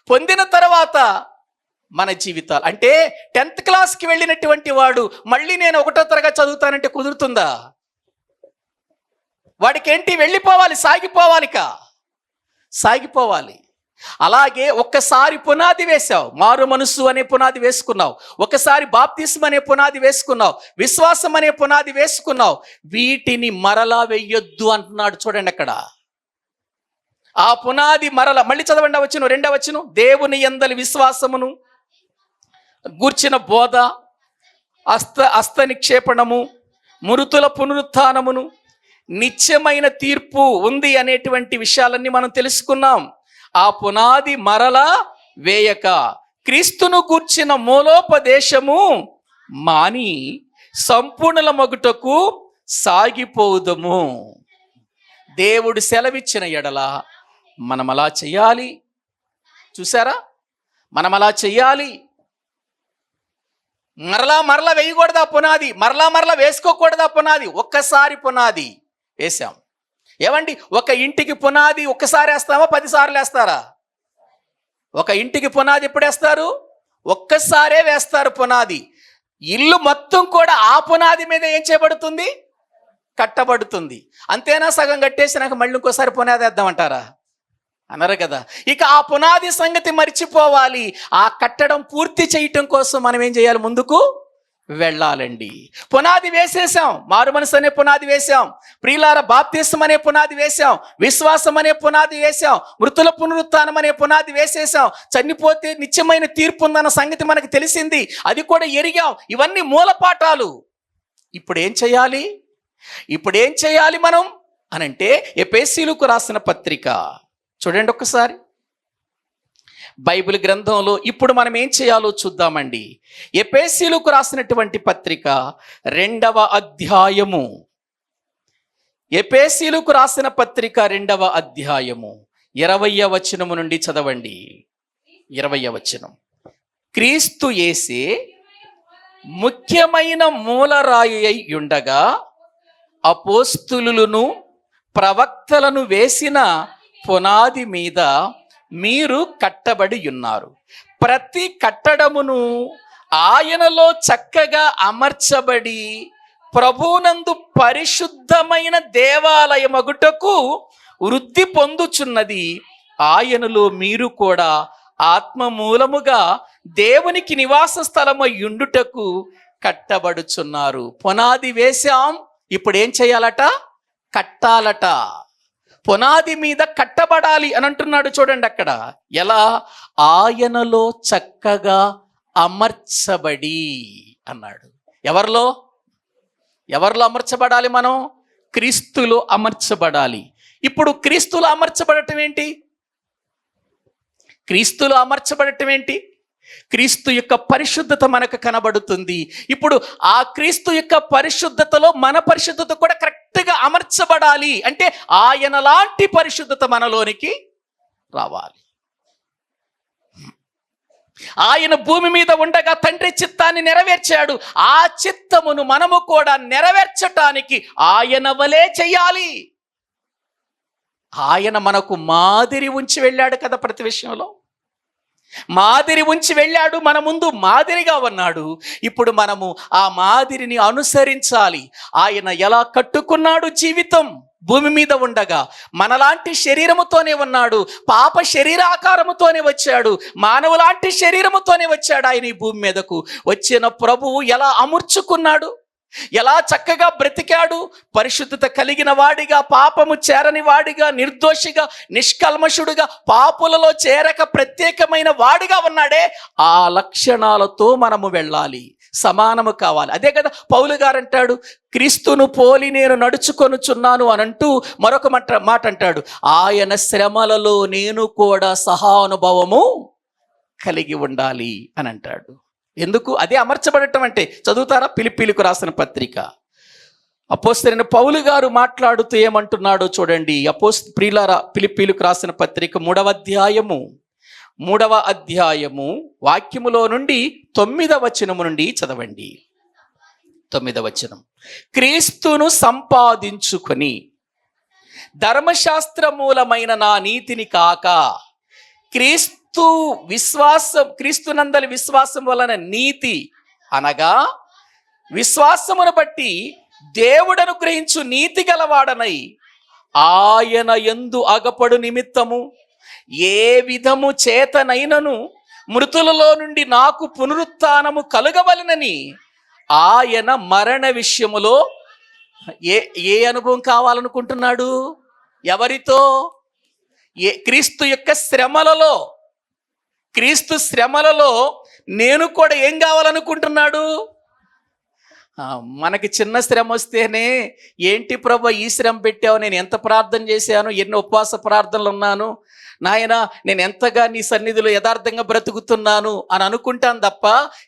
పొందిన తర్వాత మన జీవితాలు, అంటే 10th క్లాస్కి వెళ్ళినటువంటి వాడు మళ్ళీ నేను 1వ తరగతి చదువుతానంటే కుదురుతుందా? వాడికి ఏంటి? వెళ్ళిపోవాలి, సాగిపోవాలి. అలాగే ఒక్కసారి పునాది వేశావు, మారు మనసు అనే పునాది వేసుకున్నావు, ఒకసారి బాప్తిస్మం అనే పునాది వేసుకున్నావు, విశ్వాసం అనే పునాది వేసుకున్నావు, వీటిని మరలా వెయ్యొద్దు అంటున్నాడు. చూడండి అక్కడ ఆ పునాది మళ్ళీ చదవండి. వచనం 2వ వచనం, దేవుని యందలి విశ్వాసమును గూర్చిన బోధ, హస్త నిక్షేపణము, మృతుల పునరుత్థానమును, నిత్యమైన తీర్పు ఉంది అనేటువంటి విషయాలన్నీ మనం తెలుసుకున్నాం. ఆ పునాది మరలా వేయక క్రీస్తును గూర్చిన మూలోపదేశము మాని సంపూర్ణల మగుటకు సాగిపోవుదము. దేవుడు సెలవిచ్చిన ఎడల మనం అలా చెయ్యాలి. చూసారా, మనం అలా చెయ్యాలి. మరలా వేయకూడదా పునాది, మరలా వేసుకోకూడదా పునాది. ఒక్కసారి పునాది వేసాం. ఏమండి, ఒక ఇంటికి పునాది ఒక్కసారి వేస్తామా, 10 సార్లు వేస్తారా? ఒక ఇంటికి పునాది ఎప్పుడు వేస్తారు? ఒక్కసారే వేస్తారు పునాది. ఇల్లు మొత్తం కూడా ఆ పునాది మీద ఏం చేయబడుతుంది? కట్టబడుతుంది. అంతేనా? సగం కట్టేసినాక మళ్ళీ ఇంకోసారి పునాది వేద్దామంటారా? అనరు కదా. ఇక ఆ పునాది సంగతి మర్చిపోవాలి. ఆ కట్టడం పూర్తి చేయటం కోసం మనం ఏం చేయాలి? ముందుకు వెళ్ళాలండి. పునాది వేసేసాం, మారు మనసు అనే పునాది వేసాం, ప్రియులార బాప్తిస్మం అనే పునాది వేసాం, విశ్వాసం అనే పునాది వేసాం, మృతుల పునరుత్థానం అనే పునాది వేసేసాం, చనిపోతే నిత్యమైన తీర్పు ఉందన్న సంగతి మనకు తెలిసింది, అది కూడా ఎరిగాం. ఇవన్నీ మూలపాఠాలు. ఇప్పుడు ఏం చేయాలి మనం అనంటే, ఎఫెసీయులకు రాసిన పత్రిక చూడండి ఒక్కసారి. బైబిల్ గ్రంథంలో ఇప్పుడు మనం ఏం చేయాలో చూద్దామండి. ఎఫెసీయులకు రాసినటువంటి పత్రిక 2వ అధ్యాయము, ఎఫెసీయులకు రాసిన పత్రిక 2వ అధ్యాయము 20వ వచనము నుండి చదవండి. 20వ వచనం, క్రీస్తు యేసే ముఖ్యమైన మూలరాయి అయి ఉండగా అపోస్తులులను ప్రవక్తలను వేసిన పునాది మీద మీరు కట్టబడి ఉన్నారు. ప్రతి కట్టడమును ఆయనలో చక్కగా అమర్చబడి ప్రభువునందు పరిశుద్ధమైన దేవాలయమగుటకు వృద్ధి పొందుచున్నది. ఆయనలో మీరు కూడా ఆత్మ మూలముగా దేవునికి నివాస స్థలమై ఉండుటకు కట్టబడుచున్నారు. పునాది వేశాం, ఇప్పుడు ఏం చేయాలట? కట్టాలట. పునాది మీద కట్టబడాలి అని అంటున్నాడు. చూడండి అక్కడ ఎలా? ఆయనలో చక్కగా అమర్చబడి అన్నాడు. ఎవరిలో అమర్చబడాలి? మనం క్రీస్తులో అమర్చబడాలి. ఇప్పుడు క్రీస్తులో అమర్చబడటం ఏంటి? క్రీస్తు యొక్క పరిశుద్ధత మనకు కనబడుతుంది. ఇప్పుడు ఆ క్రీస్తు యొక్క పరిశుద్ధతలో మన పరిశుద్ధత కూడా కరెక్ట్గా అమర్చబడాలి. అంటే ఆయన లాంటి పరిశుద్ధత మనలోనికి రావాలి. ఆయన భూమి మీద ఉండగా తండ్రి చిత్తాన్ని నెరవేర్చాడు. ఆ చిత్తమును మనము కూడా నెరవేర్చటానికి ఆయన వలే చెయ్యాలి. ఆయన మనకు మాదిరి ఉంచి వెళ్ళాడు కదా, ప్రతి విషయంలో మాదిరి ఉంచి వెళ్ళాడు. మన ముందు మాదిరిగా ఉన్నాడు. ఇప్పుడు మనము ఆ మాదిరిని అనుసరించాలి. ఆయన ఎలా కట్టుకున్నాడు జీవితం భూమి మీద ఉండగా? మనలాంటి శరీరముతోనే ఉన్నాడు, పాప శరీరాకారముతోనే వచ్చాడు, మానవులాంటి శరీరముతోనే వచ్చాడు. ఆయన ఈ భూమి మీదకు వచ్చిన ప్రభువు ఎలా అమర్చుకున్నాడు, ఎలా చక్కగా బ్రతికాడు, పరిశుద్ధత కలిగిన వాడిగా, పాపము చేరని వాడిగా, నిర్దోషిగా, నిష్కల్మషుడుగా, పాపులలో చేరక ప్రత్యేకమైన వాడిగా ఉన్నాడే. ఆ లక్షణాలతో మనము వెళ్ళాలి. సమానము కావాలి. అదే కదా పౌలు గారు అంటాడు, క్రీస్తును పోలి నేను నడుచుకొనుచున్నాను అని అంటూ మరొక మాట అంటాడు, ఆయన శ్రమలలో నేను కూడా సహానుభవము కలిగి ఉండాలి అని అంటాడు. ఎందుకు? అదే అమర్చబడటం అంటే. చదువుతారా? ఫిలిప్పీలకు రాసిన పత్రిక. అపోస్తలుడైన పౌలు గారు మాట్లాడుతూ ఏమంటున్నాడో చూడండి. ప్రియులారా, ఫిలిప్పీలకు రాసిన పత్రిక 3వ అధ్యాయము వాక్యములో నుండి 9వ వచనము నుండి చదవండి. 9వ వచనం. క్రీస్తును సంపాదించుకొని ధర్మశాస్త్ర మూలమైన నా నీతిని కాక క్రీస్తునందలి విశ్వాసం వలన నీతి అనగా విశ్వాసమును బట్టి దేవుడు అనుగ్రహించు నీతి గలవాడనై ఆయన యందు అగపడు నిమిత్తము ఏ విధము చేతనైనను మృతులలో నుండి నాకు పునరుత్థానము కలుగవలెనని ఆయన మరణ విషయములో ఏ అనుభవం కావాలనుకుంటున్నాడు? ఎవరితో? క్రీస్తు యొక్క శ్రమలలో, క్రీస్తు శ్రమలలో నేను కూడా ఏం కావాలనుకుంటున్నాడు? మనకి చిన్న శ్రమ వస్తేనే, ఏంటి ప్రభు ఈ శ్రమ పెట్టావు, నేను ఎంత ప్రార్థన చేశాను, ఎన్ని ఉపవాస ప్రార్థనలు ఉన్నాను నాయన, నేను ఎంతగా నీ సన్నిధిలో యథార్థంగా బ్రతుకుతున్నాను అని అనుకుంటాను తప్ప,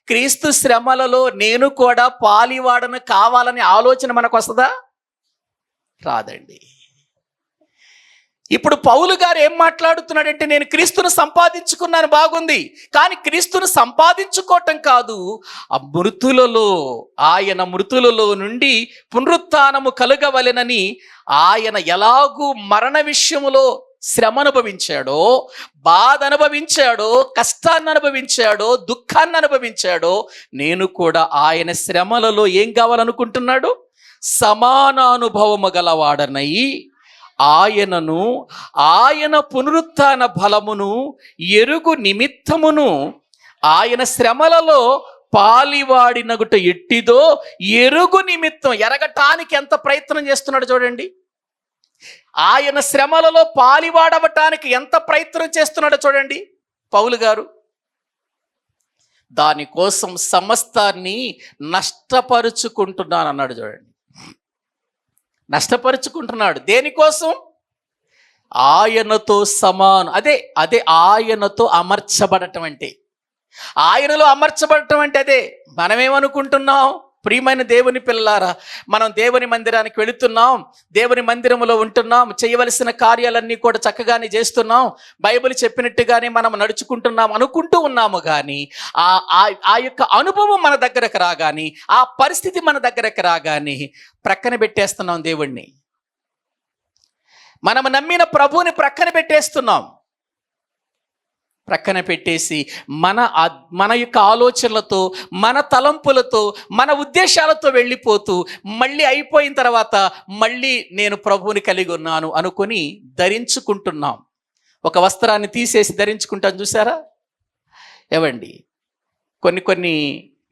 క్రీస్తు శ్రమలలో నేను కూడా పాలివాడను కావాలనే ఆలోచన మనకు వస్తుందా? రాదండి. ఇప్పుడు పౌలు గారు ఏం మాట్లాడుతున్నాడంటే, నేను క్రీస్తును సంపాదించుకున్నాను, బాగుంది, కానీ క్రీస్తును సంపాదించుకోవటం కాదు, ఆయన మృతులలో నుండి పునరుత్థానము కలుగవలెనని ఆయన ఎలాగూ మరణ విషయములో శ్రమ అనుభవించాడో, బాధ అనుభవించాడో, కష్టాన్ని అనుభవించాడో, దుఃఖాన్ని అనుభవించాడో, నేను కూడా ఆయన శ్రమలలో ఏం కావాలనుకుంటున్నాడు? సమానానుభవము గలవాడనై ఆయనను, ఆయన పునరుత్థాన బలమును ఎరుగు నిమిత్తమును ఆయన శ్రమలలో పాలివాడినగుట ఎట్టిదో ఎరుగు నిమిత్తం. ఎరగటానికి ఎంత ప్రయత్నం చేస్తున్నాడు చూడండి. ఆయన శ్రమలలో పాలివాడవటానికి ఎంత ప్రయత్నం చేస్తున్నాడో చూడండి పౌలు గారు. దానికోసం సమస్తాన్ని నష్టపరుచుకుంటున్నాను అన్నాడు చూడండి. నష్టపరుచుకుంటున్నాడు. దేనికోసం? ఆయనతో సమానం. అదే ఆయనతో అమర్చబడటం అంటే. ఆయనలో అమర్చబడటం అంటే అదే. మనమేమనుకుంటున్నాం? ప్రియమైన దేవుని పిల్లలారా, మనం దేవుని మందిరానికి వెళుతున్నాం, దేవుని మందిరంలో ఉంటున్నాం, చేయవలసిన కార్యాలన్నీ కూడా చక్కగానే చేస్తున్నాం, బైబిల్ చెప్పినట్టుగానే మనం నడుచుకుంటున్నాం అనుకుంటూ ఉన్నాము. కానీ ఆ యొక్క అనుభవం మన దగ్గరకు రాగానే, ఆ పరిస్థితి మన దగ్గరకు రాగానే ప్రక్కన పెట్టేస్తున్నాం దేవుణ్ణి. మనం నమ్మిన ప్రభువుని ప్రక్కన పెట్టేస్తున్నాం. ప్రక్కన పెట్టేసి మన యొక్క ఆలోచనలతో, మన తలంపులతో, మన ఉద్దేశాలతో వెళ్ళిపోతూ, మళ్ళీ అయిపోయిన తర్వాత మళ్ళీ నేను ప్రభువుని కలిగి ఉన్నాను అనుకొని ధరించుకుంటున్నాం. ఒక వస్త్రాన్ని తీసేసి ధరించుకుంటాం చూసారా? ఏవండి, కొన్ని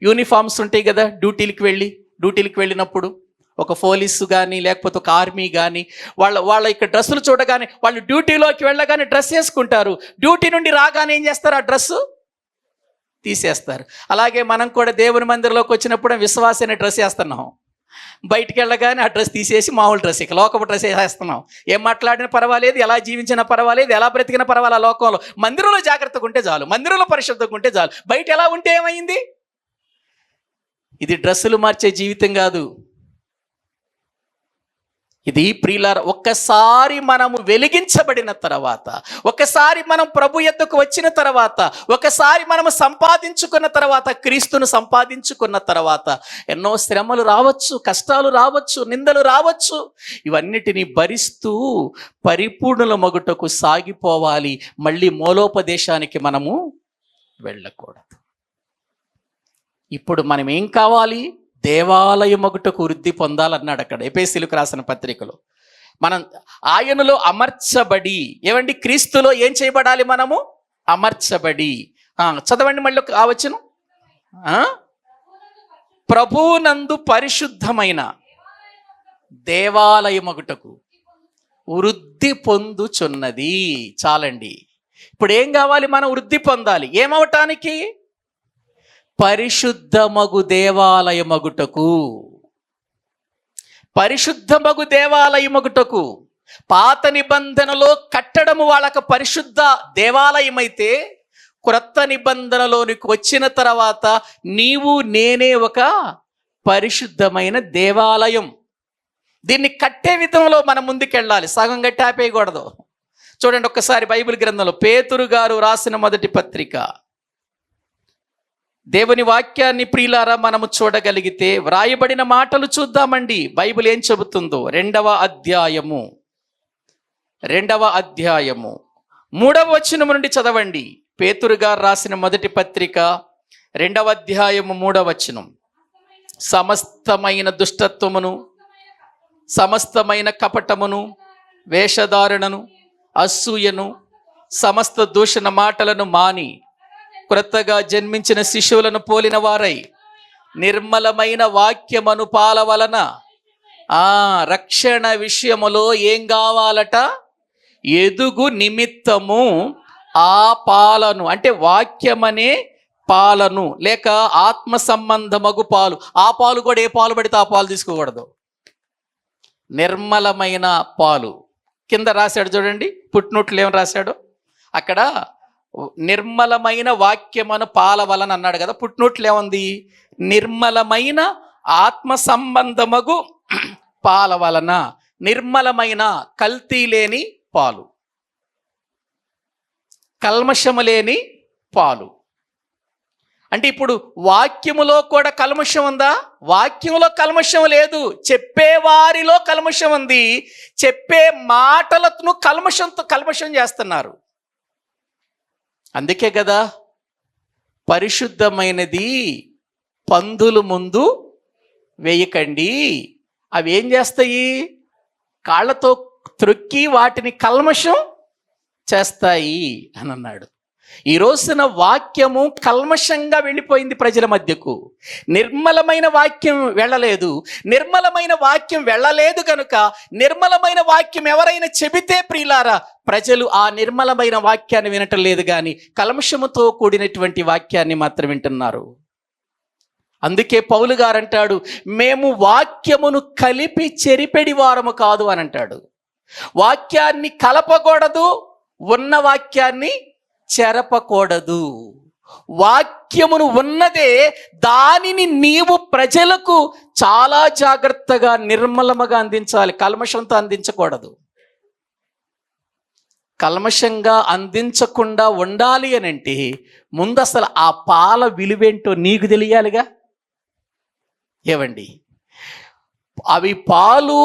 యూనిఫామ్స్ ఉంటాయి కదా, డ్యూటీలకు వెళ్ళినప్పుడు ఒక పోలీసు కానీ లేకపోతే ఒక ఆర్మీ కానీ వాళ్ళ యొక్క డ్రెస్సులు చూడగానే, వాళ్ళు డ్యూటీలోకి వెళ్ళగానే డ్రెస్ వేసుకుంటారు, డ్యూటీ నుండి రాగానే ఏం చేస్తారు? ఆ డ్రెస్సు తీసేస్తారు. అలాగే మనం కూడా దేవుని మందిరంలోకి వచ్చినప్పుడు విశ్వాస అనే డ్రెస్ వేస్తున్నాం, బయటికి వెళ్ళగానే ఆ డ్రెస్ తీసేసి మామూలు డ్రెస్, ఇక లోకపు డ్రెస్ వేసేస్తున్నాం. ఏం మాట్లాడినా పర్వాలేదు, ఎలా జీవించినా పర్వాలేదు, ఎలా బ్రతికినా పర్వాలేదు లోకంలో. మందిరంలో జాగ్రత్తగా ఉంటే చాలు, మందిరంలో పరిశుద్ధంగా ఉంటే చాలు, బయట ఎలా ఉంటే ఏమైంది? ఇది డ్రెస్సులు మార్చే జీవితం కాదు. ఇది ప్రియులారా, ఒక్కసారి మనము వెలిగించబడిన తర్వాత, ఒక్కసారి మనం ప్రభు యొద్దకు వచ్చిన తర్వాత, ఒకసారి మనము సంపాదించుకున్న తర్వాత, క్రీస్తును సంపాదించుకున్న తర్వాత ఎన్నో శ్రమలు రావచ్చు, కష్టాలు రావచ్చు, నిందలు రావచ్చు. ఇవన్నిటినీ భరిస్తూ పరిపూర్ణుల మగుటకు సాగిపోవాలి. మళ్ళీ మూలోపదేశానికి మనము వెళ్ళకూడదు. ఇప్పుడు మనం ఏం కావాలి? దేవాలయమగుటకు వృద్ధి పొందాలన్నాడు అక్కడ ఎఫెసీయులకు రాసిన పత్రికలో. మనం ఆయనలో అమర్చబడి, ఏమండి, క్రీస్తులో ఏం చేయబడాలి? మనము అమర్చబడి. చదవండి మళ్ళీ కావచ్చును. ప్రభువునందు పరిశుద్ధమైన దేవాలయమగుటకు వృద్ధి పొందుచున్నది. చాలండి. ఇప్పుడు ఏం కావాలి? మనం వృద్ధి పొందాలి. ఏమవటానికి? పరిశుద్ధమగు దేవాలయమగుటకు. పరిశుద్ధమగు దేవాలయమగుటకు. పాత నిబంధనలో కట్టడము వాళ్ళకు పరిశుద్ధ దేవాలయమైతే, క్రొత్త నిబంధనలోనికి వచ్చిన తర్వాత నీవు నేనే ఒక పరిశుద్ధమైన దేవాలయం. దీన్ని కట్టే విధంలో మనం ముందుకెళ్ళాలి, సగం కట్టి ఆపేయకూడదు. చూడండి ఒక్కసారి బైబిల్ గ్రంథంలో పేతురు గారు రాసిన మొదటి పత్రిక, దేవుని వాక్యాన్ని ప్రియులారా మనము చూడగలిగితే వ్రాయబడిన మాటలు చూద్దామండి. బైబిల్ ఏం చెబుతుందో రెండవ అధ్యాయము 3వ వచనం నుండి చదవండి. పేతురు గారు రాసిన మొదటి పత్రిక 2వ అధ్యాయము 3వ వచనం. సమస్తమైన దుష్టత్వమును, సమస్తమైన కపటమును, వేషధారణను, అసూయను, సమస్త దూషణ మాటలను మాని క్రొత్తగా జన్మించిన శిశువులను పోలిన వారై నిర్మలమైన వాక్యమను పాల వలన రక్షణ విషయములో ఏం కావాలట? ఎదుగు నిమిత్తము ఆ పాలను, అంటే వాక్యమనే పాలను, లేక ఆత్మ సంబంధమగు పాలు. ఆ పాలు కూడా ఏ పాలు పడితే ఆ పాలు తీసుకోకూడదు. నిర్మలమైన పాలు. కింద రాశాడు చూడండి, పుట్టినట్లు ఏం రాశాడు అక్కడ? నిర్మలమైన వాక్యమను పాల వలన అన్నాడు కదా. పుట్టినట్లు ఏముంది? నిర్మలమైన ఆత్మ సంబంధమగు పాల వలన. నిర్మలమైన, కల్తీ లేని పాలు, కల్మషము లేని పాలు. అంటే ఇప్పుడు వాక్యములో కూడా కల్మషం ఉందా? వాక్యములో కల్మషం లేదు, చెప్పేవారిలో కల్మషం ఉంది. చెప్పే మాటలను కల్మషం చేస్తున్నారు. అందుకే కదా పరిశుద్ధమైనది పందులు ముందు వేయకండి. అవి ఏం చేస్తాయి? కాళ్ళతో త్రొక్కి వాటిని కల్మషం చేస్తాయి అని అన్నాడు. ఈ రోజున వాక్యము కల్మషంగా వెళ్ళిపోయింది ప్రజల మధ్యకు. నిర్మలమైన వాక్యం వెళ్ళలేదు. నిర్మలమైన వాక్యం వెళ్ళలేదు కనుక నిర్మలమైన వాక్యం ఎవరైనా చెబితే ప్రియులారా, ప్రజలు ఆ నిర్మలమైన వాక్యాన్ని వినటం లేదు, కానీ కల్మషముతో కూడినటువంటి వాక్యాన్ని మాత్రం వింటున్నారు. అందుకే పౌలు గారు అంటాడు, మేము వాక్యమును కలిపి చెరిపెడి వారము కాదు అని అంటాడు. వాక్యాన్ని కలపకూడదు, ఉన్న వాక్యాన్ని చెరపకూడదు. వాక్యమును ఉన్నదే, దానిని నీవు ప్రజలకు చాలా జాగ్రత్తగా నిర్మలముగా అందించాలి. కల్మషంతో అందించకూడదు. కల్మషంగా అందించకుండా ఉండాలి అని అంటే ముందు అసలు ఆ పాల విలువేంటో నీకు తెలియాలిగా. ఏవండి, అవి పాలు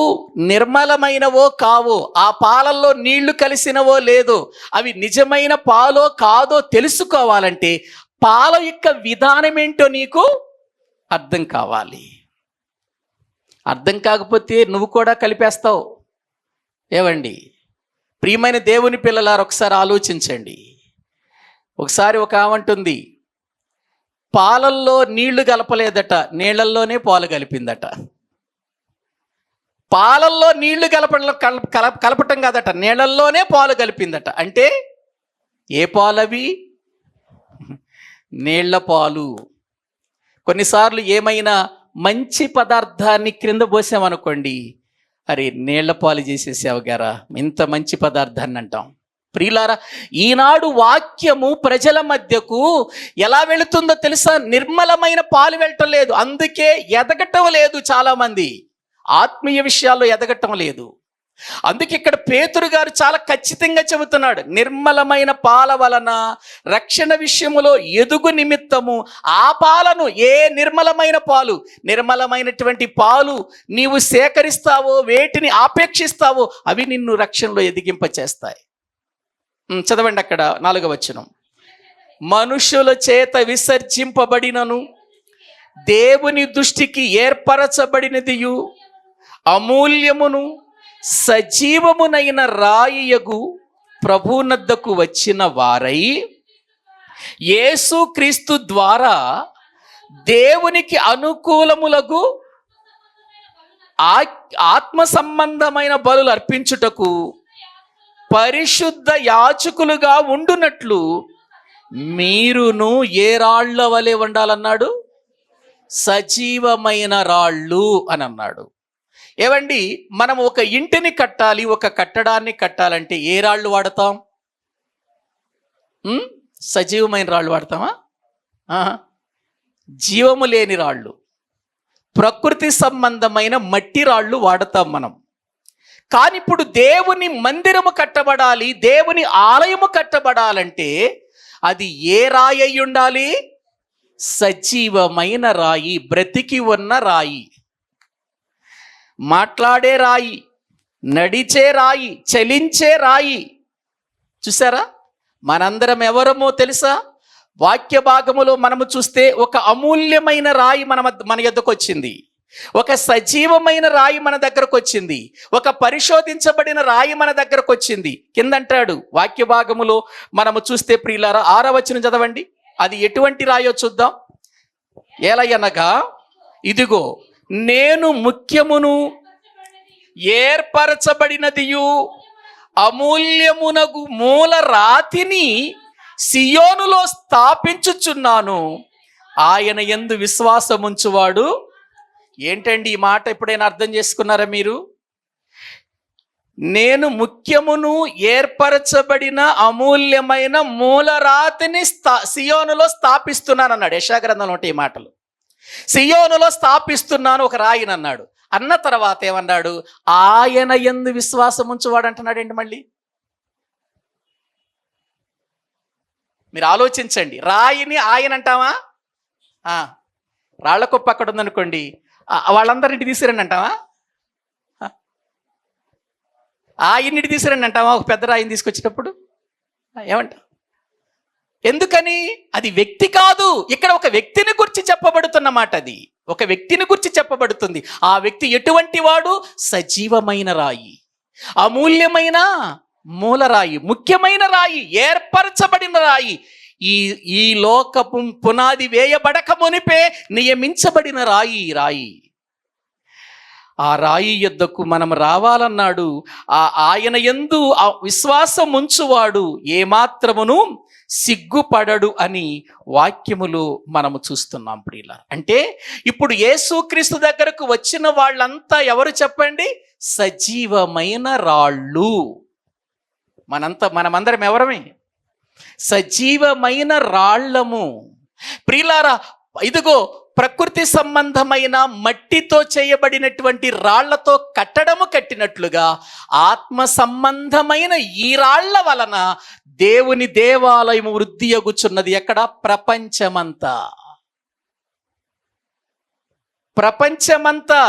నిర్మలమైనవో కావో, ఆ పాలల్లో నీళ్లు కలిసినవో లేదో, అవి నిజమైన పాలో కాదో తెలుసుకోవాలంటే పాల యొక్క విధానం ఏంటో నీకు అర్థం కావాలి. అర్థం కాకపోతే నువ్వు కూడా కలిపేస్తావు. ఏవండి, ప్రియమైన దేవుని పిల్లలారు, ఒకసారి ఆలోచించండి. ఒకసారి ఒక ఆమంటుంది, పాలల్లో నీళ్లు కలపలేదట, నీళ్లల్లోనే పాలు కలిపిందట. పాలల్లో నీళ్లు కలపటం కాదట, నీళ్ళల్లోనే పాలు కలిపిందట. అంటే ఏ పాలవి? నీళ్ల పాలు. కొన్నిసార్లు ఏమైనా మంచి పదార్థాన్ని క్రింద పోసామనుకోండి, అరే నీళ్ల పాలు చేసేసావు గారా, ఇంత మంచి పదార్థాన్ని అంటాం. ప్రియులారా, ఈనాడు వాక్యము ప్రజల మధ్యకు ఎలా వెళుతుందో తెలుసా? నిర్మలమైన పాలు వెళ్ళటం లేదు. అందుకే ఎదగటం లేదు. చాలామంది ఆత్మీయ విషయాల్లో ఎదగటం లేదు. అందుకే ఇక్కడ పేతురు గారు చాలా ఖచ్చితంగా చెబుతున్నాడు, నిర్మలమైన పాల వలన రక్షణ విషయములో ఎదుగు నిమిత్తము ఆ పాలను, ఏ నిర్మలమైన పాలు, నిర్మలమైనటువంటి పాలు నీవు సేకరిస్తావో, వేటిని ఆపేక్షిస్తావో అవి నిన్ను రక్షణలో ఎదిగింప చేస్తాయి. చదవండి అక్కడ 4వ వచనం. మనుషుల చేత విసర్జింపబడినను దేవుని దృష్టికి ఏర్పరచబడినదియు అమూల్యమును సజీవమునైన రాయియగు ప్రభువునద్దకు వచ్చిన వారై యేసుక్రీస్తు ద్వారా దేవునికి అనుకూలములకు ఆత్మ సంబంధమైన బలులు అర్పించుటకు పరిశుద్ధ యాజకులుగా ఉండునట్లు మీరును ఏ రాళ్ల వలె ఉండాలన్నాడు? సజీవమైన రాళ్ళు అని అన్నాడు. ఏవండి, మనం ఒక ఇంటిని కట్టాలి, ఒక కట్టడాన్ని కట్టాలంటే ఏ రాళ్ళు వాడతాం? సజీవమైన రాళ్ళు వాడతామా? జీవము లేని రాళ్ళు, ప్రకృతి సంబంధమైన మట్టి రాళ్ళు వాడతాం మనం. కానీ ఇప్పుడు దేవుని మందిరము కట్టబడాలి, దేవుని ఆలయము కట్టబడాలంటే అది ఏ రాయి అయి ఉండాలి? సజీవమైన రాయి, బ్రతికి ఉన్న రాయి, మాట్లాడే రాయి, నడిచే రాయి, చలించే రాయి. చూసారా? మనందరం ఎవరమో తెలుసా? వాక్య భాగములో మనము చూస్తే ఒక అమూల్యమైన రాయి మన యొద్దకు వచ్చింది, ఒక సజీవమైన రాయి మన దగ్గరకు వచ్చింది, ఒక పరిశోధించబడిన రాయి మన దగ్గరకు వచ్చింది. కిందంటాడు వాక్య భాగములో మనము చూస్తే, ప్రియులారా 6వ వచనం చదవండి. అది ఎటువంటి రాయో చూద్దాం. ఎలయనగా ఇదిగో నేను ముఖ్యమును ఏర్పరచబడినదియు అమూల్యమునగు మూల రాతిని సియోనులో స్థాపించుచున్నాను, ఆయన యందు విశ్వాసముంచువాడు. ఏంటండి ఈ మాట ఎప్పుడైనా అర్థం చేసుకున్నారా మీరు? నేను ముఖ్యమును ఏర్పరచబడిన అమూల్యమైన మూలరాతిని సియోనులో స్థాపిస్తున్నాను అన్నాడు. యెషయా గ్రంథంలో ఉంటాయి ఈ మాటలు. సియోనులో స్థాపిస్తున్నాను ఒక రాయిని అన్నాడు. అన్న తర్వాత ఏమన్నాడు? ఆయన యందు విశ్వాసం ఉంచువాడు అంటున్నాడు. ఏంటి మళ్ళీ? మీరు ఆలోచించండి. రాయిని ఆయన అంటావా? రాళ్ల కుప్ప అక్కడ ఉందనుకోండి, వాళ్ళందరింటి తీసిరండి అంటావా? ఆయన్నిటి తీసిరండి అంటావా? ఒక పెద్ద రాయిని తీసుకొచ్చినప్పుడు ఏమంటా? ఎందుకని? అది వ్యక్తి కాదు. ఇక్కడ ఒక వ్యక్తిని గురించి చెప్పబడుతున్న మాట. అది ఒక వ్యక్తిని గురించి చెప్పబడుతుంది. ఆ వ్యక్తి ఎటువంటి వాడు? సజీవమైన రాయి, అమూల్యమైన మూలరాయి, ముఖ్యమైన రాయి, ఏర్పరచబడిన రాయి, ఈ లోకపు పునాది వేయబడక మునిపే నియమించబడిన రాయి. రాయి ఆ రాయి యొద్దకు మనం రావాలన్నాడు. ఆయన యందు ఆ విశ్వాసం ఉంచువాడు ఏమాత్రమును సిగ్గుపడడు అని వాక్యములు మనము చూస్తున్నాం ప్రియుల. అంటే ఇప్పుడు యేసుక్రీస్తు దగ్గరకు వచ్చిన వాళ్ళంతా ఎవరు చెప్పండి? సజీవమైన రాళ్ళు. మనమందరం ఎవరమే? సజీవమైన రాళ్ళము. ప్రియులారా, ఇదిగో ప్రకృతి సంబంధమైన మట్టితో చేయబడినటువంటి రాళ్లతో కట్టడము కట్టినట్లుగా ఆత్మ సంబంధమైన ఈ రాళ్ల వలన దేవుని దేవాలయము వృద్ధి అగుచున్నది. ఎక్కడ? ప్రపంచమంతా. ప్రపంచమంతా.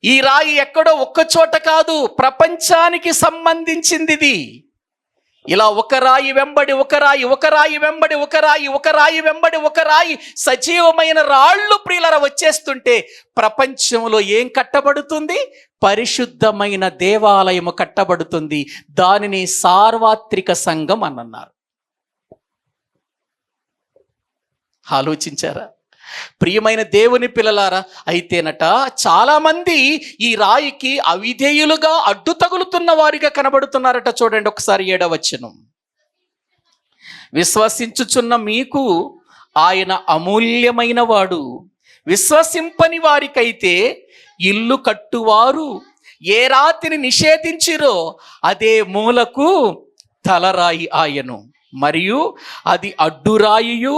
ఈ రాయి ఎక్కడో ఒక్క చోట కాదు, ప్రపంచానికి సంబంధించింది ఇది. ఇలా ఒక రాయి వెంబడి ఒక రాయి, ఒక రాయి వెంబడి ఒక రాయి, ఒక రాయి వెంబడి ఒక రాయి, సజీవమైన రాళ్ళు ప్రియులర వచ్చేస్తుంటే ప్రపంచంలో ఏం కట్టబడుతుంది? పరిశుద్ధమైన దేవాలయము కట్టబడుతుంది. దానిని సార్వత్రిక సంఘం అని అన్నారు. ఆలోచించారా? ప్రియమైన దేవుని పిల్లలారా, అయితేనట చాలా మంది ఈ రాయికి అవిధేయులుగా అడ్డు తగులుతున్న వారిగా కనబడుతున్నారట. చూడండి ఒకసారి 7వ వచనం. విశ్వసించుచున్న మీకు ఆయన అమూల్యమైన వాడు, విశ్వసింపని వారికైతే ఇల్లు కట్టువారు ఏ రాతిని నిషేధించిరో అదే మూలకు తలరాయి ఆయను, మరియు అది అడ్డురాయియు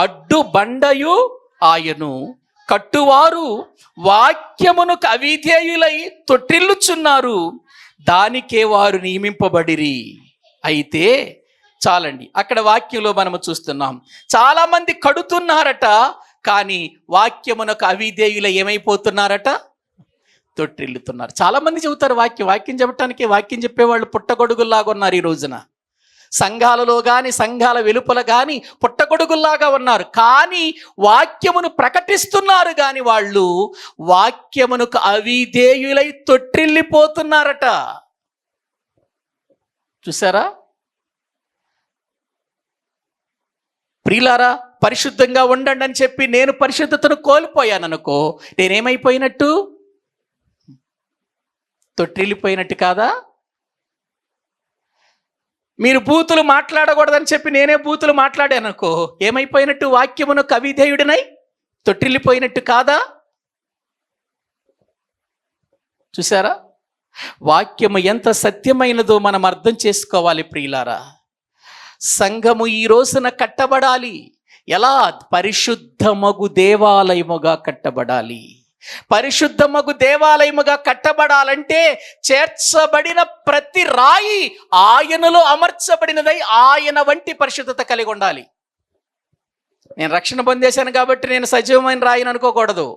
అడ్డు బండయు ఆయను. కట్టువారు వాక్యమునకు అవిధేయులై తొట్టిల్లుచున్నారు, దానికే వారు నియమింపబడిరి. అయితే చాలండి, అక్కడ వాక్యంలో మనము చూస్తున్నాం చాలా మంది కడుతున్నారట, కానీ వాక్యమునకు అవిధేయులై ఏమైపోతున్నారట? తొట్టిల్లుతున్నారు. చాలా మంది చెబుతారు వాక్యం చెప్పటానికి. వాక్యం చెప్పేవాళ్ళు పుట్టగొడుగుల్లాగా ఉన్నారు ఈ రోజున. సంఘాలలో కానీ సంఘాల వెలుపల కానీ పుట్టగొడుగుల్లాగా ఉన్నారు. కానీ వాక్యమును ప్రకటిస్తున్నారు, కానీ వాళ్ళు వాక్యమునకు అవిధేయులై తొట్టిల్లిపోతున్నారట. చూసారా ప్రియులారా? పరిశుద్ధంగా ఉండండి అని చెప్పి నేను పరిశుద్ధతను కోల్పోయాను అనుకో, నేనేమైపోయినట్టు? తొట్టిల్లిపోయినట్టు కాదా? మీరు బూతులు మాట్లాడకూడదని చెప్పి నేనే బూతులు మాట్లాడాను అనుకో, ఏమైపోయినట్టు? వాక్యమును కవిధేయుడినై తొట్టిల్లిపోయినట్టు కాదా? చూసారా, వాక్యము ఎంత సత్యమైనదో మనం అర్థం చేసుకోవాలి ప్రియులారా. సంఘము ఈ రోజున కట్టబడాలి. ఎలా? పరిశుద్ధమగు దేవాలయముగా కట్టబడాలి. పరిశుద్ధమగు దేవాలయముగా కట్టబడాలంటే చేర్చబడిన ప్రతి రాయి ఆయనలో అమర్చబడినదై ఆయన వంటి పరిశుద్ధత కలిగి ఉండాలి. నేను రక్షణ పొందేశాను కాబట్టి నేను సజీవమైన రాయిని అనుకోకూడదు.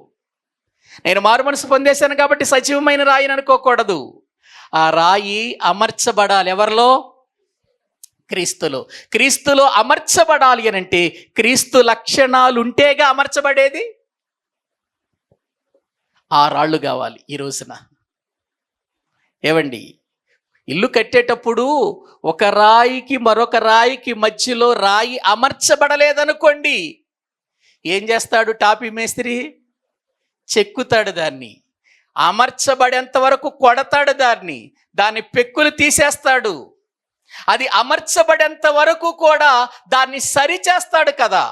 నేను మారు మనసు పొందేశాను కాబట్టి సజీవమైన రాయిని అనుకోకూడదు. ఆ రాయి అమర్చబడాలి. ఎవరిలో? క్రీస్తులో. క్రీస్తులో అమర్చబడాలి అని అంటే క్రీస్తు లక్షణాలు ఉంటేగా అమర్చబడేది. ఆ రాళ్ళు కావాలి ఈ రోజున. ఏవండి, ఇల్లు కట్టేటప్పుడు ఒక రాయికి మరొక రాయికి మధ్యలో రాయి అమర్చబడలేదనుకోండి, ఏం చేస్తాడు టాపీ మేస్త్రి? చెక్కుతాడు దాన్ని, అమర్చబడేంత వరకు కొడతాడు దాన్ని పెక్కులు తీసేస్తాడు. అది అమర్చబడేంత వరకు కూడా దాన్ని సరిచేస్తాడు కదా,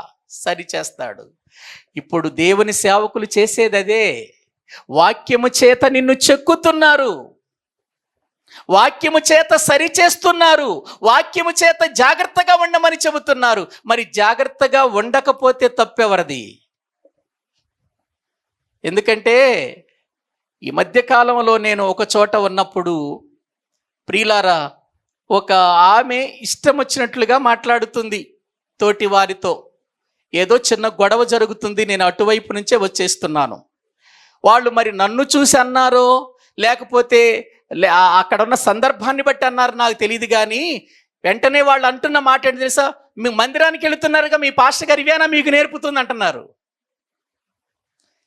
సరిచేస్తాడు. ఇప్పుడు దేవుని సేవకులు చేసేది అదే. వాక్యము చేత నిన్ను చెక్కుతున్నారు, వాక్యము చేత సరిచేస్తున్నారు, వాక్యము చేత జాగ్రత్తగా ఉండమని చెబుతున్నారు. మరి జాగ్రత్తగా ఉండకపోతే తప్పెవరిది? ఎందుకంటే ఈ మధ్యకాలంలో నేను ఒక చోట ఉన్నప్పుడు ప్రియులారా, ఒక ఆమె ఇష్టం వచ్చినట్లుగా మాట్లాడుతుంది తోటి వారితో. ఏదో చిన్న గొడవ జరుగుతుంది, నేను అటువైపు నుంచే వచ్చేస్తున్నాను. వాళ్ళు మరి నన్ను చూసి అన్నారో లేకపోతే అక్కడ ఉన్న సందర్భాన్ని బట్టి అన్నారు నాకు తెలియదు. కానీ వెంటనే వాళ్ళు అంటున్న మాట ఏంటి తెలుసా? మీ మందిరానికి వెళుతున్నారుగా, మీ పాస్టర్ గారు ఇవేనా మీకు నేర్పుతుంది అంటున్నారు.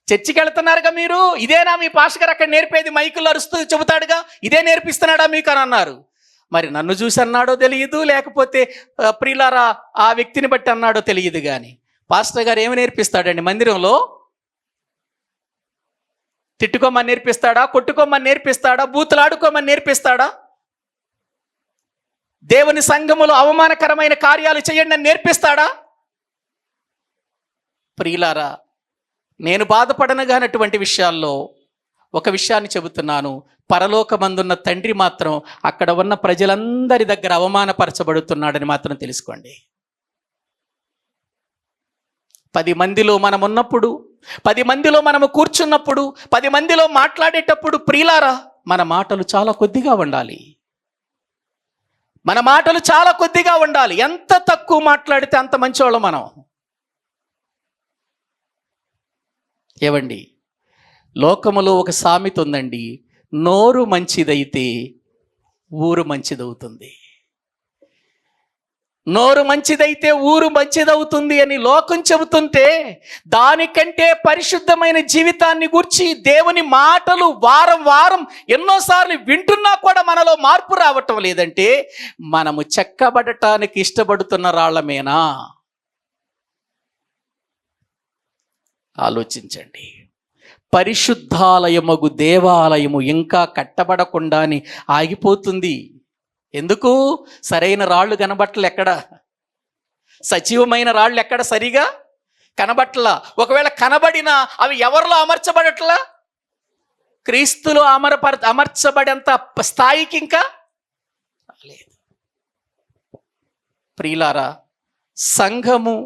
చర్చికి వెళ్తున్నారుగా మీరు, ఇదేనా మీ పాస్టర్ గారు అక్కడ నేర్పేది? మైకులు అరుస్తూ చెబుతాడుగా, ఇదే నేర్పిస్తున్నాడా మీకు అని అన్నారు. మరి నన్ను చూసి అన్నాడో తెలియదు, లేకపోతే ప్రియులారా ఆ వ్యక్తిని బట్టి అన్నాడో తెలియదు. కానీ పాస్టర్ గారు ఏమి నేర్పిస్తాడండి మందిరంలో? తిట్టుకోమని నేర్పిస్తాడా? కొట్టుకోమని నేర్పిస్తాడా? బూతులాడుకోమని నేర్పిస్తాడా? దేవుని సంఘములో అవమానకరమైన కార్యాలు చేయండి అని నేర్పిస్తాడా? ప్రియులారా, నేను బాధపడనగానటువంటి విషయాల్లో ఒక విషయాన్ని చెబుతున్నాను. పరలోకమందున్న తండ్రి మాత్రం అక్కడ ఉన్న ప్రజలందరి దగ్గర అవమానపరచబడుతున్నాడని మాత్రం తెలుసుకోండి. 10 మందిలో మనం ఉన్నప్పుడు, 10 మందిలో మనము కూర్చున్నప్పుడు, 10 మందిలో మాట్లాడేటప్పుడు ప్రియులారా, మన మాటలు చాలా కొద్దిగా ఉండాలి. మన మాటలు చాలా కొద్దిగా ఉండాలి. ఎంత తక్కువ మాట్లాడితే అంత మంచోళ్ళం మనం. ఏవండి, లోకములో ఒక సామెత ఉందండి, నోరు మంచిదైతే ఊరు మంచిదవుతుంది, నోరు మంచిదైతే ఊరు మంచిదవుతుంది అని లోకం చెబుతుంటే, దానికంటే పరిశుద్ధమైన జీవితాన్ని గూర్చి దేవుని మాటలు వారం వారం ఎన్నోసార్లు వింటున్నా కూడా మనలో మార్పు రావటం లేదంటే మనము చెక్కబడటానికి ఇష్టపడుతున్న రాళ్ళమేనా? ఆలోచించండి. పరిశుద్ధాలయమగు దేవాలయము ఇంకా కట్టబడకుండానే ఆగిపోతుంది. ఎందుకు? సరైన రాళ్ళు కనబట్టలు ఎక్కడ, సజీవమైన రాళ్ళు ఎక్కడ సరిగా కనబట్టలా. ఒకవేళ కనబడినా అవి ఎవరిలో అమర్చబడట్లా? క్రీస్తులో అమర్చబడేంత స్థాయికి ఇంకా లేదు. ప్రియులారా, సంఘము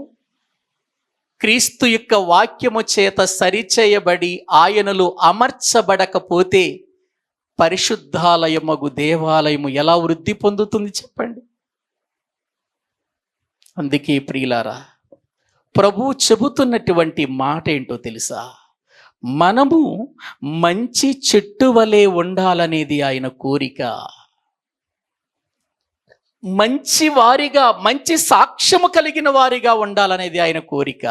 క్రీస్తు యొక్క వాక్యము చేత సరిచేయబడి ఆయనలో అమర్చబడకపోతే పరిశుద్ధాలయమగు దేవాలయము ఎలా వృద్ధి పొందుతుంది చెప్పండి? అందుకే ప్రియులారా, ప్రభు చెబుతున్నటువంటి మాట ఏంటో తెలుసా? మనము మంచి చెట్టు వలె ఉండాలనేది ఆయన కోరిక. మంచి వారిగా, మంచి సాక్ష్యము కలిగిన వారిగా ఉండాలనేది ఆయన కోరిక.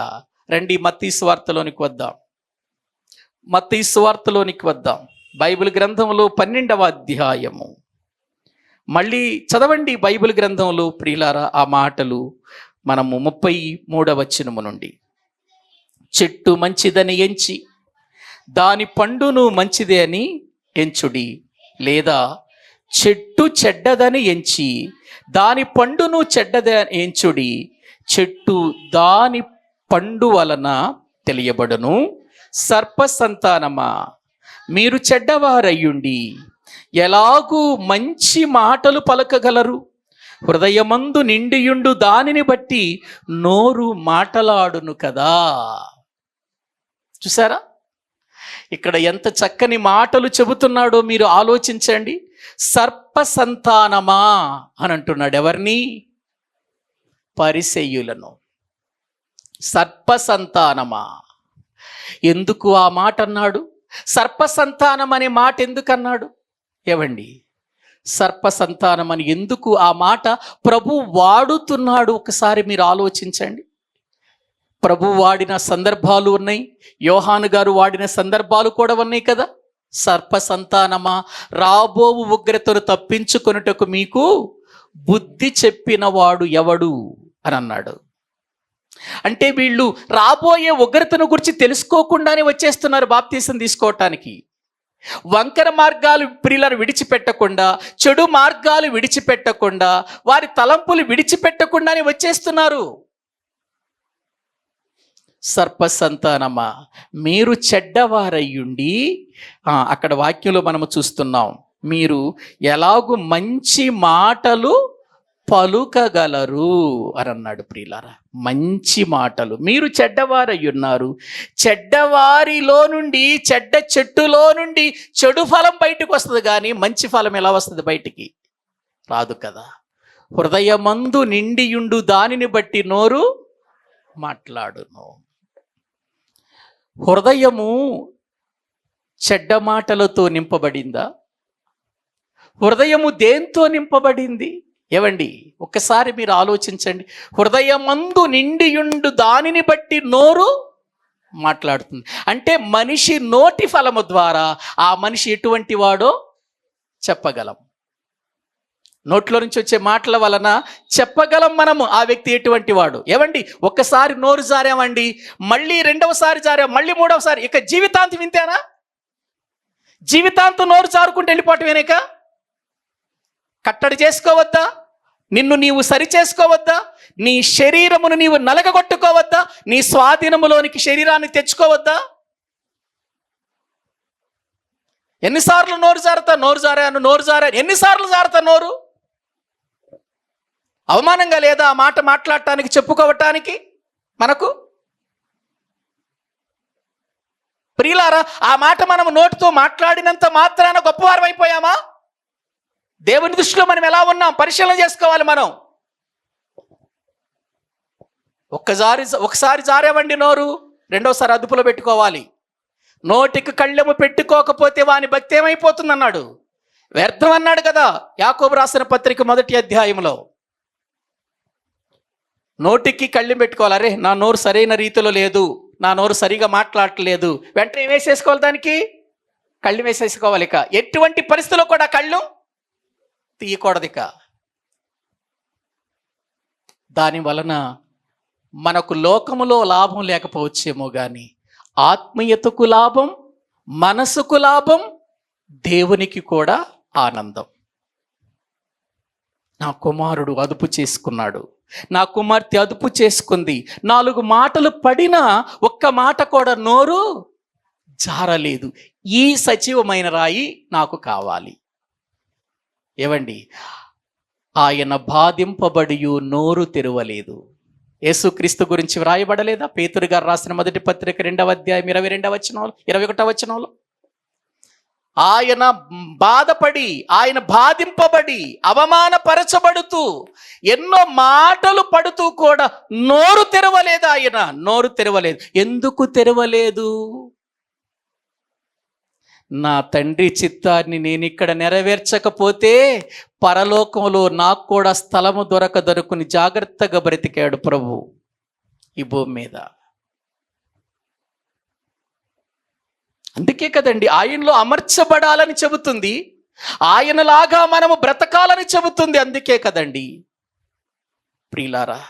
రండి మత్తయి సువార్తలోనికి వద్దాం. మత్తయి సువార్తలోనికి వద్దాం. బైబిల్ గ్రంథంలో 12వ అధ్యాయము. మళ్ళీ చదవండి బైబిల్ గ్రంథంలో ప్రియులారా ఆ మాటలు. మనము 33వ వచనము నుండి, చెట్టు మంచిదని ఎంచి దాని పండును మంచిదే అని ఎంచుడి, లేదా చెట్టు చెడ్డదని ఎంచి దాని పండును చెడ్డదని ఎంచుడి, చెట్టు దాని పండు వలన తెలియబడును. సర్ప సంతానమా, మీరు చెడ్డవారయ్యుండి ఎలాగూ మంచి మాటలు పలకగలరు? హృదయమందు నిండియుండు దానిని బట్టి నోరు మాటలాడును కదా. చూసారా ఇక్కడ ఎంత చక్కని మాటలు చెబుతున్నాడో మీరు ఆలోచించండి. సర్ప సంతానమా అని అంటున్నాడు. ఎవరిని? పరిసయ్యులను. సర్ప సంతానమా. ఎందుకు ఆ మాట అన్నాడు? సర్ప సంతానం అనే మాట ఎందుకు అన్నాడు? ఏవండి, సర్ప సంతానం అని ఎందుకు ఆ మాట ప్రభు వాడుతున్నాడు? ఒకసారి మీరు ఆలోచించండి. ప్రభు వాడిన సందర్భాలు ఉన్నాయి, యోహాను గారు వాడిన సందర్భాలు కూడా ఉన్నాయి కదా. సర్ప సంతానమా, రాబోవు ఉగ్రతను తప్పించుకొనుటకు మీకు బుద్ధి చెప్పిన వాడు ఎవడు అని అన్నాడు. అంటే వీళ్ళు రాబోయే ఉగ్రతను గురించి తెలుసుకోకుండానే వచ్చేస్తున్నారు బాప్తీసం తీసుకోవటానికి. వంకర మార్గాలు ప్రియులను విడిచిపెట్టకుండా, చెడు మార్గాలు విడిచిపెట్టకుండా, వారి తలంపులు విడిచిపెట్టకుండానే వచ్చేస్తున్నారు. సర్ప సంతానమా, మీరు చెడ్డవారయ్యుండి, అక్కడ వాక్యంలో మనము చూస్తున్నాం, మీరు ఎలాగూ మంచి మాటలు పలుకగలరు అని అన్నాడు. ప్రియులారా, మంచి మాటలు. మీరు చెడ్డవారయ్యున్నారు. చెడ్డవారిలో నుండి, చెడ్డ చెట్టులో నుండి చెడు ఫలం బయటకు వస్తుంది, కానీ మంచి ఫలం ఎలా వస్తుంది? బయటికి రాదు కదా. హృదయమందు నిండియుండు దానిని బట్టి నోరు మాట్లాడును. హృదయము చెడ్డ మాటలతో నింపబడిందా? హృదయము దేంతో నింపబడింది? ఏవండి, ఒక్కసారి మీరు ఆలోచించండి. హృదయమందు నిండియుండు దానిని బట్టి నోరు మాట్లాడుతుంది. అంటే మనిషి నోటి ఫలము ద్వారా ఆ మనిషి ఎటువంటి వాడో చెప్పగలం. నోట్లో నుంచి వచ్చే మాటల వలన చెప్పగలం మనము ఆ వ్యక్తి ఎటువంటి వాడు. ఏవండి, ఒక్కసారి నోరు జారామండి, మళ్ళీ రెండవసారి జారాం, మళ్ళీ మూడవసారి, ఇక జీవితాంతం వింతేనా? జీవితాంతం నోరు జారుకుంటూ వెళ్ళిపోవటమేనేక? కట్టడి చేసుకోవద్దా? నిన్ను నీవు సరి చేసుకోవద్దా? నీ శరీరమును నీవు నలగగొట్టుకోవద్దా? నీ స్వాధీనములోనికి శరీరాన్ని తెచ్చుకోవద్దా? ఎన్నిసార్లు నోరు జారుతా? నోరు జారాను. ఎన్నిసార్లు జారుతా నోరు? అవమానంగా లేదా ఆ మాట మాట్లాడటానికి, చెప్పుకోవటానికి మనకు? ప్రియులారా, ఆ మాట మనం నోటితో మాట్లాడినంత మాత్రాన గొప్పవారం అయిపోయామా? దేవుని దృష్టిలో మనం ఎలా ఉన్నాం పరిశీలన చేసుకోవాలి మనం. ఒకసారి జారేవండి నోరు, రెండోసారి అదుపులో పెట్టుకోవాలి. నోటికి కళ్ళెము పెట్టుకోకపోతే వాని భక్తి ఏమైపోతుంది అన్నాడు. వ్యర్థం అన్నాడు కదా యాకోబు రాసిన పత్రిక 1వ అధ్యాయంలో. నోటికి కళ్ళెం పెట్టుకోవాలి. అరే, నా నోరు సరైన రీతిలో లేదు, నా నోరు సరిగా మాట్లాడట్లేదు, వెంటనే వేసేసుకోవాలి, దానికి కళ్ళు వేసేసుకోవాలి. ఇక ఎటువంటి పరిస్థితుల్లో కూడా కళ్ళు తీయకూడదు. ఇక దాని వలన మనకు లోకములో లాభం లేకపోవచ్చేమో కానీ ఆత్మీయతకు లాభం, మనసుకు లాభం, దేవునికి కూడా ఆనందం. నా కుమారుడు అదుపు చేసుకున్నాడు, నా కుమార్తె అదుపు చేసుకుంది, 4 మాటలు పడినా ఒక్క మాట కూడా నోరు జారలేదు. ఈ సజీవమైన రాయి నాకు కావాలి. ఏవండి, ఆయన బాధింపబడి నోరు తెరవలేదు. యేసుక్రీస్తు గురించి వ్రాయబడలేదా? పేతురు గారు రాసిన 1వ పత్రిక 2వ అధ్యాయం 22వ వచనంలో, 21వ వచనంలో, ఆయన బాధపడి, ఆయన బాధింపబడి, అవమానపరచబడుతూ, ఎన్నో మాటలు పడుతూ కూడా నోరు తెరవలేదు. ఆయన నోరు తెరవలేదు. ఎందుకు తెరవలేదు? నా తండ్రి చిత్తాన్ని నేను ఇక్కడ నెరవేర్చకపోతే పరలోకంలో నాకు కూడా స్థలము దొరకదొరకుని జాగ్రత్తగా బ్రతికాడు ప్రభు ఈ భూమి మీద. అందుకే కదండి ఆయనలో అమర్చబడాలని చెబుతుంది, ఆయనలాగా మనము బ్రతకాలని చెబుతుంది. అందుకే కదండి ప్రియులారా,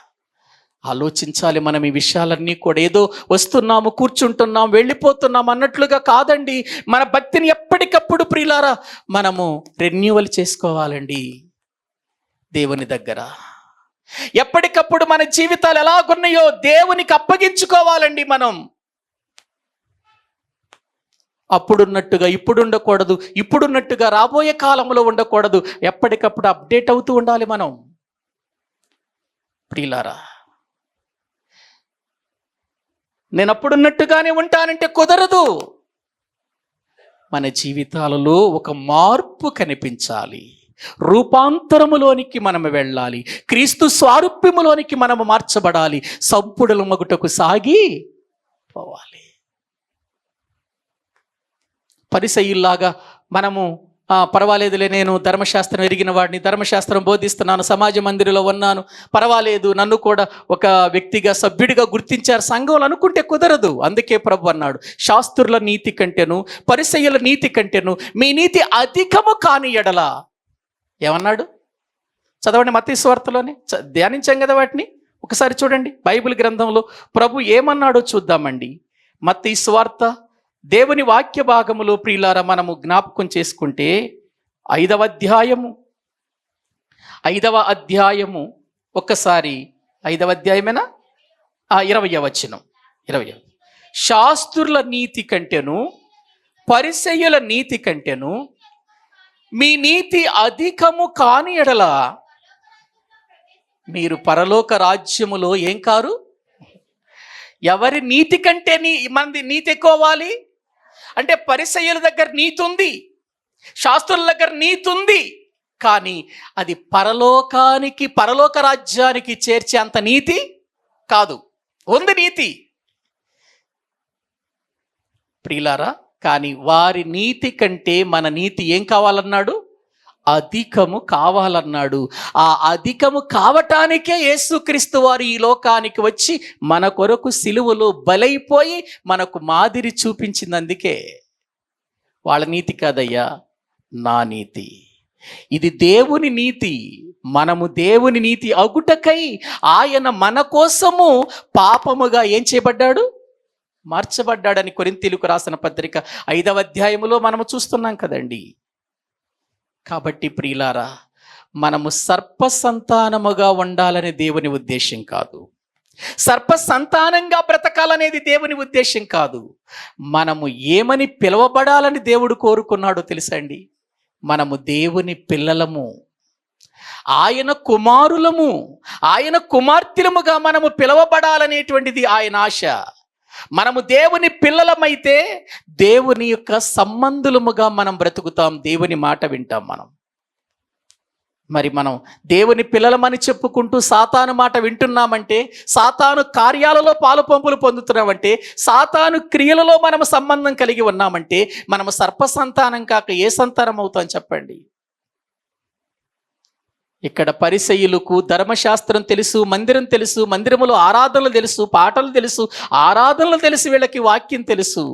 ఆలోచించాలి మనం ఈ విషయాలన్నీ కూడా. ఏదో వస్తున్నాము, కూర్చుంటున్నాం, వెళ్ళిపోతున్నాం అన్నట్లుగా కాదండి. మన భక్తిని ఎప్పటికప్పుడు ప్రియులారా మనము రెన్యూవల్ చేసుకోవాలండి దేవుని దగ్గర. ఎప్పటికప్పుడు మన జీవితాలు ఎలాగున్నాయో దేవునికి అప్పగించుకోవాలండి మనం. అప్పుడున్నట్టుగా ఇప్పుడు ఉండకూడదు, ఇప్పుడున్నట్టుగా రాబోయే కాలంలో ఉండకూడదు. ఎప్పటికప్పుడు అప్డేట్ అవుతూ ఉండాలి మనం ప్రియులారా. నేను అప్పుడున్నట్టుగానే ఉంటానంటే కుదరదు. మన జీవితాలలో ఒక మార్పు కనిపించాలి, రూపాంతరములోనికి మనము వెళ్ళాలి, క్రీస్తు స్వారూప్యములోనికి మనము మార్చబడాలి, సంపుడల మగుటకు సాగి పోవాలి. పరిసయ్యుల్లాగా మనము పర్వాలేదులే, నేను ధర్మశాస్త్రం ఎరిగిన వాడిని, ధర్మశాస్త్రం బోధిస్తున్నాను, సమాజ మందిరంలో ఉన్నాను, పర్వాలేదు, నన్ను కూడా ఒక వ్యక్తిగా సభ్యుడిగా గుర్తించారు సంఘంలో అనుకుంటే కుదరదు. అందుకే ప్రభు అన్నాడు, శాస్త్రుల నీతి కంటేను పరిసయ్యుల నీతి కంటేను మీ నీతి అధికము కాని ఎడల. ఏమన్నాడు చదవండి, మత్తయి సువార్తలోనే ధ్యానించాం కదా వాటిని. ఒకసారి చూడండి బైబిల్ గ్రంథంలో ప్రభు ఏమన్నాడో చూద్దామండి. మత్తయి సువార్త దేవుని వాక్య భాగములో ప్రియులారా మనము జ్ఞాపకం చేసుకుంటే 5వ అధ్యాయము ఒక్కసారి 5వ అధ్యాయమేనా 20వ వచనం 20. శాస్త్రుల నీతి కంటేను పరిసయ్యుల నీతి కంటేను మీ నీతి అధికము కాని ఎడల మీరు పరలోక రాజ్యములో ఏం కారు. ఎవరి నీతి కంటే మంది నీతి ఎక్కువాలి అంటే పరిసయ్యుల దగ్గర నీతి ఉంది, శాస్త్రుల దగ్గర నీతి ఉంది, కానీ అది పరలోక రాజ్యానికి చేర్చే అంత నీతి కాదు. ఉంది నీతి ప్రియులారా, కానీ వారి నీతి కంటే మన నీతి ఏం కావాలన్నాడు, అధికము కావాలన్నాడు. ఆ అధికము కావటానికే యేసుక్రీస్తు వారు ఈ లోకానికి వచ్చి మన కొరకు సిలువలో బలైపోయి మనకు మాదిరి చూపించింది. అందుకే వాళ్ళ నీతి కాదయ్యా, నా నీతి. ఇది దేవుని నీతి. మనము దేవుని నీతి అగుటకై ఆయన మన కోసము పాపముగా ఏం చేయబడ్డాడు, మార్చబడ్డాడని కొరింథీయులకు రాసిన పత్రిక 5వ అధ్యాయములో మనము చూస్తున్నాం కదండి. కాబట్టి ప్రియులారా, మనము సర్ప సంతానముగా ఉండాలనే దేవుని ఉద్దేశం కాదు, సర్ప సంతానంగా బ్రతకాలనేది దేవుని ఉద్దేశం కాదు. మనము ఏమని పిలువబడాలని దేవుడు కోరుకున్నాడో తెలుసా అండి? మనము దేవుని పిల్లలము, ఆయన కుమారులము, ఆయన కుమార్తెలముగా మనము పిలువబడాలనేటువంటిది ఆయన ఆశ. మనము దేవుని పిల్లలమైతే దేవుని యొక్క సంబంధులముగా మనం బ్రతుకుతాం, దేవుని మాట వింటాం మనం. మరి మనం దేవుని పిల్లలమని చెప్పుకుంటూ సాతాను మాట వింటున్నామంటే, సాతాను కార్యాలలో పాలు పంపులు పొందుతున్నామంటే, సాతాను క్రియలలో మనము సంబంధం కలిగి ఉన్నామంటే మనము సర్ప సంతానం కాక ఏ సంతానం అవుతాం చెప్పండి? ఇక్కడ పరిసయ్యులకు ధర్మశాస్త్రం తెలుసు, మందిరం తెలుసు, మందిరములో ఆరాధనలు తెలుసు, పాటలు తెలుసు, ఆరాధనలు తెలుసు, వీళ్ళకి వాక్యం తెలుసు.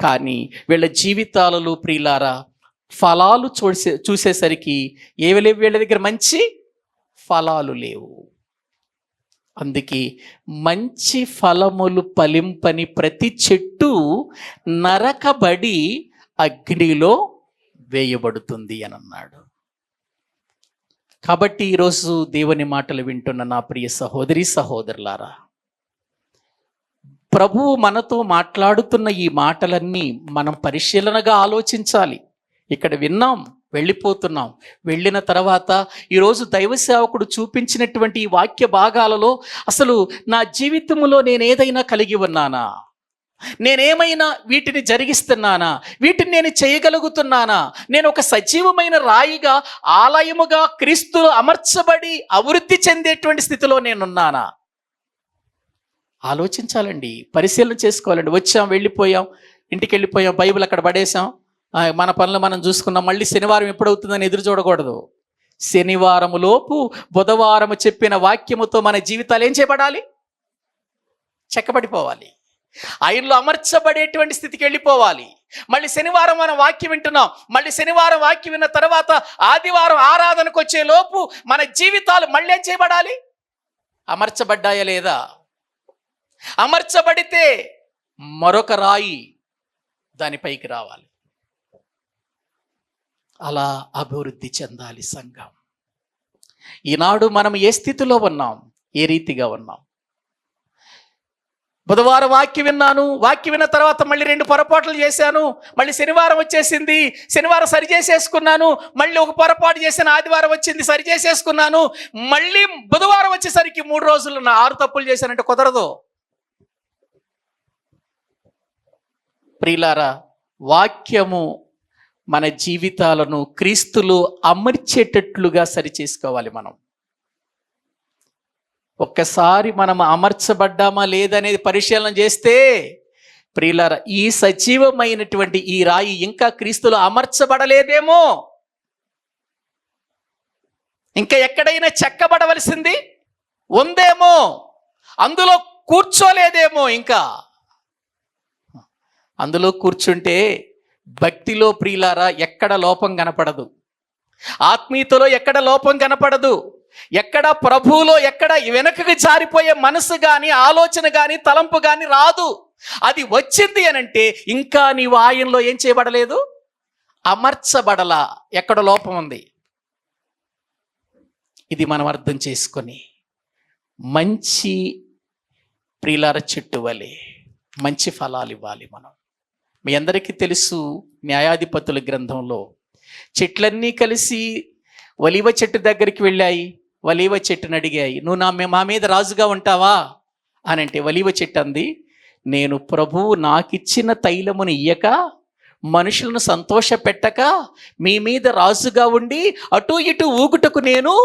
కానీ వీళ్ళ జీవితాలలో ప్రియులారా ఫలాలు చూసేసరికి ఏవి లేవు, వీళ్ళ దగ్గర మంచి ఫలాలు లేవు. అందుకే మంచి ఫలములు ఫలింపని ప్రతి చెట్టు నరకబడి అగ్నిలో వేయబడుతుంది అని అన్నాడు. కాబట్టి ఈరోజు దేవుని మాటలు వింటున్న నా ప్రియ సహోదరి సహోదరులారా, ప్రభువు మనతో మాట్లాడుతున్న ఈ మాటలన్నీ మనం పరిశీలనగా ఆలోచించాలి. ఇక్కడ విన్నాం, వెళ్ళిపోతున్నాం. వెళ్ళిన తర్వాత ఈరోజు దైవ సేవకుడు చూపించినటువంటి ఈ వాక్య భాగాలలో అసలు నా జీవితంలో నేను ఏదైనా కలిగి ఉన్నానా, నేనేమైనా వీటిని జరిగిస్తున్నానా, వీటిని నేను చేయగలుగుతున్నానా, నేను ఒక సజీవమైన రాయిగా ఆలయముగా క్రీస్తులో అమర్చబడి అభివృద్ధి చెందేటువంటి స్థితిలో నేనున్నానా? ఆలోచించాలండి, పరిశీలన చేసుకోవాలండి. వచ్చాం, వెళ్ళిపోయాం, ఇంటికి వెళ్ళిపోయాం, బైబిల్ అక్కడ పడేసాం, మన పనులు మనం చూసుకున్నాం, మళ్ళీ శనివారం ఎప్పుడవుతుందని ఎదురు చూడకూడదు. శనివారము లోపు బుధవారము చెప్పిన వాక్యముతో మన జీవితాలు ఏం చేయబడాలి, చెక్కబడిపోవాలి, ఆయనలో అమర్చబడేటువంటి స్థితికి వెళ్ళిపోవాలి. మళ్ళీ శనివారం మనం వాక్యం వింటున్నాం, మళ్ళీ శనివారం వాక్యం విన్న తర్వాత ఆదివారం ఆరాధనకు వచ్చే లోపు మన జీవితాలు మళ్ళీ ఏం చేయబడాలి, అమర్చబడ్డాయా లేదా? అమర్చబడితే మరొక రాయి దానిపైకి రావాలి. అలా అభివృద్ధి చెందాలి సంఘం. ఈనాడు మనం ఏ స్థితిలో ఉన్నాం, ఏ రీతిగా ఉన్నాం? బుధవారం వాక్యం విన్నాను, వాక్యం విన్న తర్వాత మళ్ళీ 2 పొరపాట్లు చేశాను, మళ్ళీ శనివారం వచ్చేసింది, శనివారం సరి చేసేసుకున్నాను, మళ్ళీ ఒక పొరపాటు చేశాను, ఆదివారం వచ్చింది, సరి చేసేసుకున్నాను, మళ్ళీ బుధవారం వచ్చేసరికి 3 రోజులు 6 తప్పులు చేశానంటే కుదరదు. ప్రియులారా, వాక్యము మన జీవితాలను క్రీస్తులో అమర్చేటట్లుగా సరి చేసుకోవాలి. మనం ఒక్కసారి మనం అమర్చబడ్డామా లేదనేది పరిశీలన చేస్తే, ప్రియులారా, ఈ సజీవమైనటువంటి ఈ రాయి ఇంకా క్రీస్తులో అమర్చబడలేదేమో, ఇంకా ఎక్కడైనా చెక్కబడవలసింది ఉందేమో, అందులో కూర్చోలేదేమో. ఇంకా అందులో కూర్చుంటే భక్తిలో, ప్రియులారా, ఎక్కడ లోపం కనపడదు, ఆత్మీయతలో ఎక్కడ లోపం కనపడదు, ఎక్కడ ప్రభువులో ఎక్కడ వెనకకి జారిపోయే మనసు కానీ, ఆలోచన కానీ, తలంపు కానీ రాదు. అది వచ్చింది అనంటే ఇంకా నీవు ఆయనలో ఏం చేయబడలేదు, అమర్చబడలా, ఎక్కడ లోపం ఉంది. ఇది మనం అర్థం చేసుకొని మంచి ప్రియులార చెట్టు వలె మంచి ఫలాలు ఇవ్వాలి. మనం మీ అందరికీ తెలుసు, న్యాయాధిపతుల గ్రంథంలో చెట్లన్నీ కలిసి ఒలీవ చెట్టు దగ్గరికి వెళ్ళాయి. ఒలీవ చెట్టుని అడిగాయి, నువ్వు మా మీద రాజుగా ఉంటావా అని అంటే ఒలీవ చెట్టు అంది, నేను ప్రభువు నాకిచ్చిన తైలమును ఇయ్యక, మనుషులను సంతోష పెట్టక, మీ మీద రాజుగా ఉండి అటు ఇటు ఊగుటకు నేను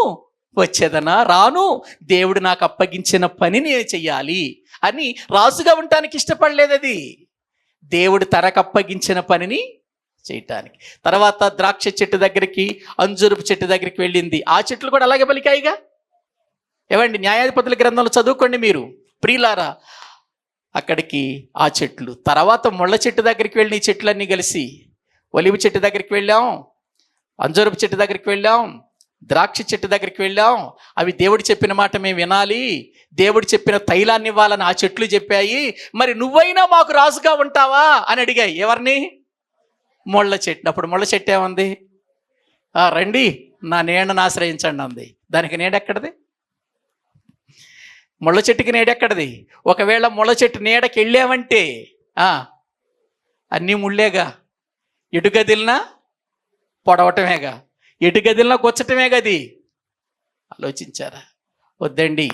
వచ్చేదనా? రాను. దేవుడు నాకు అప్పగించిన పని నేను చెయ్యాలి అని రాజుగా ఉండటానికి ఇష్టపడలేదు. అది దేవుడు తనకు అప్పగించిన పనిని చేయటానికి. తర్వాత ద్రాక్ష చెట్టు దగ్గరికి, అంజూరపు చెట్టు దగ్గరికి వెళ్ళింది. ఆ చెట్లు కూడా అలాగే పలికాయిగా. ఏవండి, న్యాయాధిపతుల గ్రంథంలో చదువుకోండి మీరు ప్రియులారా. అక్కడికి ఆ చెట్లు, తర్వాత ముళ్ళ చెట్టు దగ్గరికి వెళ్ళి ఈ చెట్లన్నీ కలిసి, ఒలివ చెట్టు దగ్గరికి వెళ్ళాం, అంజూరపు చెట్టు దగ్గరికి వెళ్ళాం, ద్రాక్ష చెట్టు దగ్గరికి వెళ్ళాం. అవి దేవుడు చెప్పిన మాట మేము వినాలి, దేవుడు చెప్పిన తైలాన్ని ఇవ్వాలని ఆ చెట్లు చెప్పాయి. మరి నువ్వైనా మాకు రాజుగా ఉంటావా అని అడిగాయి. ఎవరిని? ముళ్ళ చెట్టు. అప్పుడు ముళ్ళ చెట్టు ఏముంది? రండి నా నీడను ఆశ్రయించండి అంది. దానికి నీడెక్కడది? ముళ్ళ చెట్టుకి నీడెక్కడది? ఒకవేళ ముళ్ళ చెట్టు నీడకి వెళ్ళామంటే అన్నీ ముళ్ళేగా, ఎటు గదిలినా పొడవటమేగా, ఎటు గదిలినా గుచ్చటమే గది. ఆలోచించారా? వద్దండి.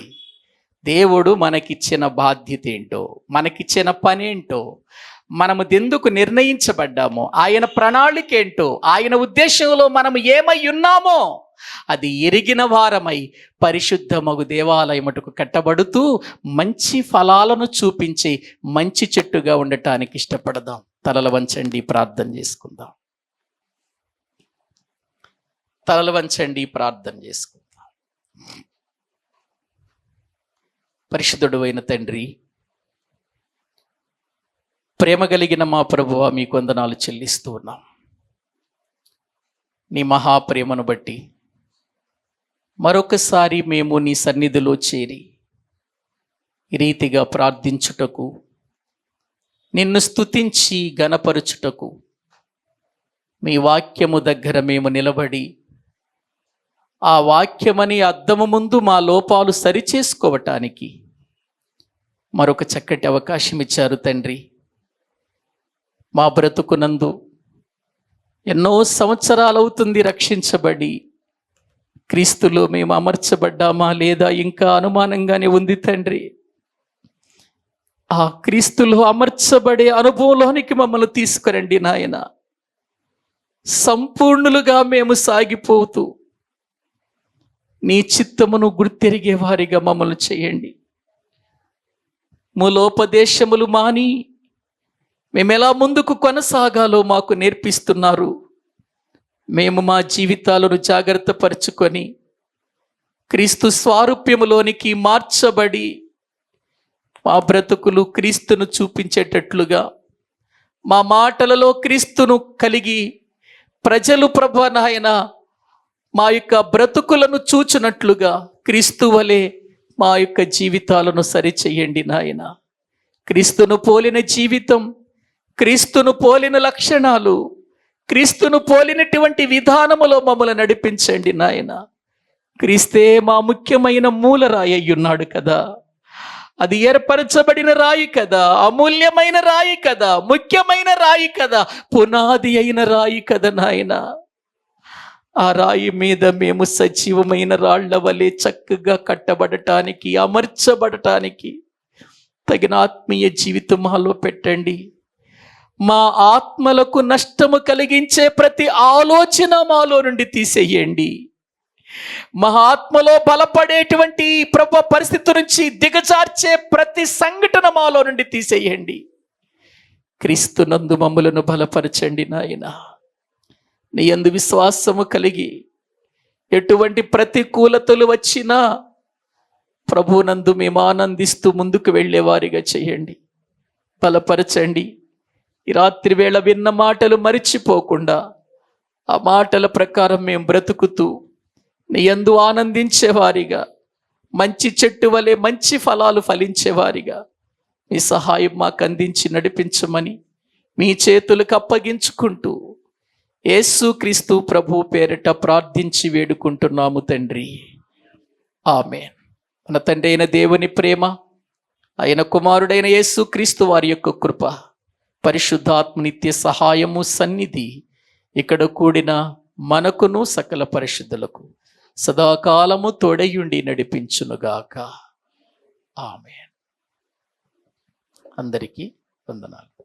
దేవుడు మనకిచ్చిన బాధ్యత ఏంటో, మనకిచ్చిన పని ఏంటో, మనము ఎందుకు నిర్ణయించబడ్డామో, ఆయన ప్రణాళిక ఏంటో, ఆయన ఉద్దేశంలో మనము ఏమై ఉన్నామో అది ఎరిగిన వారమై పరిశుద్ధమగు దేవాలయముటకు కట్టబడుతూ మంచి ఫలాలను చూపించి మంచి చెట్టుగా ఉండటానికి ఇష్టపడదాం. తలలు వంచండి, ప్రార్థన చేసుకుందాం. తలలు వంచండి, ప్రార్థన చేసుకుందాం. పరిశుద్ధుడు అయిన తండ్రి, ప్రేమ కలిగిన మా ప్రభువా, మీకు వందనాలు చెల్లిస్తూ ఉన్నాం. నీ మహాప్రేమను బట్టి మరొకసారి మేము నీ సన్నిధిలో చేరి ఈ రీతిగా ప్రార్థించుటకు, నిన్ను స్తుతించి గణపరచుటకు, మీ వాక్యము దగ్గర మేము నిలబడి ఆ వాక్యమని అద్దము ముందు మా లోపాలు సరిచేసుకోవటానికి మరొక చక్కటి అవకాశం ఇచ్చారు తండ్రి. మా బ్రతుకునందు ఎన్నో సంవత్సరాలు అవుతుంది రక్షించబడి, క్రీస్తులో మేము అమర్చబడ్డామా లేదా ఇంకా అనుమానంగానే ఉంది తండ్రి. ఆ క్రీస్తులో అమర్చబడే అనుభవంలోనికి మమ్మల్ని తీసుకురండి నాయన. సంపూర్ణులుగా మేము సాగిపోతూ నీ చిత్తమును గుర్తెరిగే వారిగా మమ్మల్ని చేయండి. మూలోపదేశములు మాని మేము ఎలా ముందుకు కొనసాగాలో మాకు నేర్పిస్తున్నారు. మేము మా జీవితాలను జాగ్రత్త పరుచుకొని క్రీస్తు స్వారూప్యములోనికి మార్చబడి మా బ్రతుకులు క్రీస్తును చూపించేటట్లుగా, మా మాటలలో క్రీస్తును కలిగి ప్రజలు ప్రభు నాయన మా యొక్క బ్రతుకులను చూచినట్లుగా క్రీస్తు వలె మా యొక్క జీవితాలను సరిచేయండి నాయన. క్రీస్తును పోలిన జీవితం, క్రీస్తును పోలిన లక్షణాలు, క్రీస్తును పోలినటువంటి విధానములో మమ్మల్ని నడిపించండి నాయన. క్రీస్తే మా ముఖ్యమైన మూలరాయి అయ్యున్నాడు కదా, అది ఏర్పరచబడిన రాయి కదా, అమూల్యమైన రాయి కదా, ముఖ్యమైన రాయి కదా, పునాది అయిన రాయి కదా నాయన. ఆ రాయి మీద మేము సజీవమైన రాళ్ల వలె చక్కగా కట్టబడటానికి, అమర్చబడటానికి తగిన ఆత్మీయ జీవితం మాలో పెట్టండి. మా ఆత్మలకు నష్టము కలిగించే ప్రతి ఆలోచన మాలో నుండి తీసేయండి. మా ఆత్మలో బలపడేటువంటి ప్రభు పరిస్థితి నుంచి దిగజార్చే ప్రతి సంఘటన మాలో నుండి తీసేయండి. క్రీస్తునందు మమ్ములను బలపరచండి నాయన. నీ యందు విశ్వాసము కలిగి ఎటువంటి ప్రతికూలతలు వచ్చినా ప్రభునందు మేము ఆనందిస్తూ ముందుకు వెళ్ళేవారిగా చేయండి. బలపరచండి. ఈ రాత్రి వేళ విన్న మాటలు మరిచిపోకుండా ఆ మాటల ప్రకారం మేము బ్రతుకుతూ నీ యందు ఆనందించేవారిగా, మంచి చెట్టు వలె మంచి ఫలాలు ఫలించేవారిగా మీ సహాయం మాకు అందించి నడిపించమని మీ చేతులకు అప్పగించుకుంటూ యేసుక్రీస్తు ప్రభు పేరిట ప్రార్థించి వేడుకుంటున్నాము తండ్రి. ఆమేన్. మన తండ్రి అయిన దేవుని ప్రేమ, ఆయన కుమారుడైన యేసుక్రీస్తు వారి యొక్క కృప, పరిశుద్ధాత్మ నిత్య సహాయము, సన్నిధి ఇక్కడ కూడిన మనకును సకల పరిశుద్ధులకు సదాకాలము తోడయుండి నడిపించునుగాక. ఆమేన్. అందరికీ వందనాలు.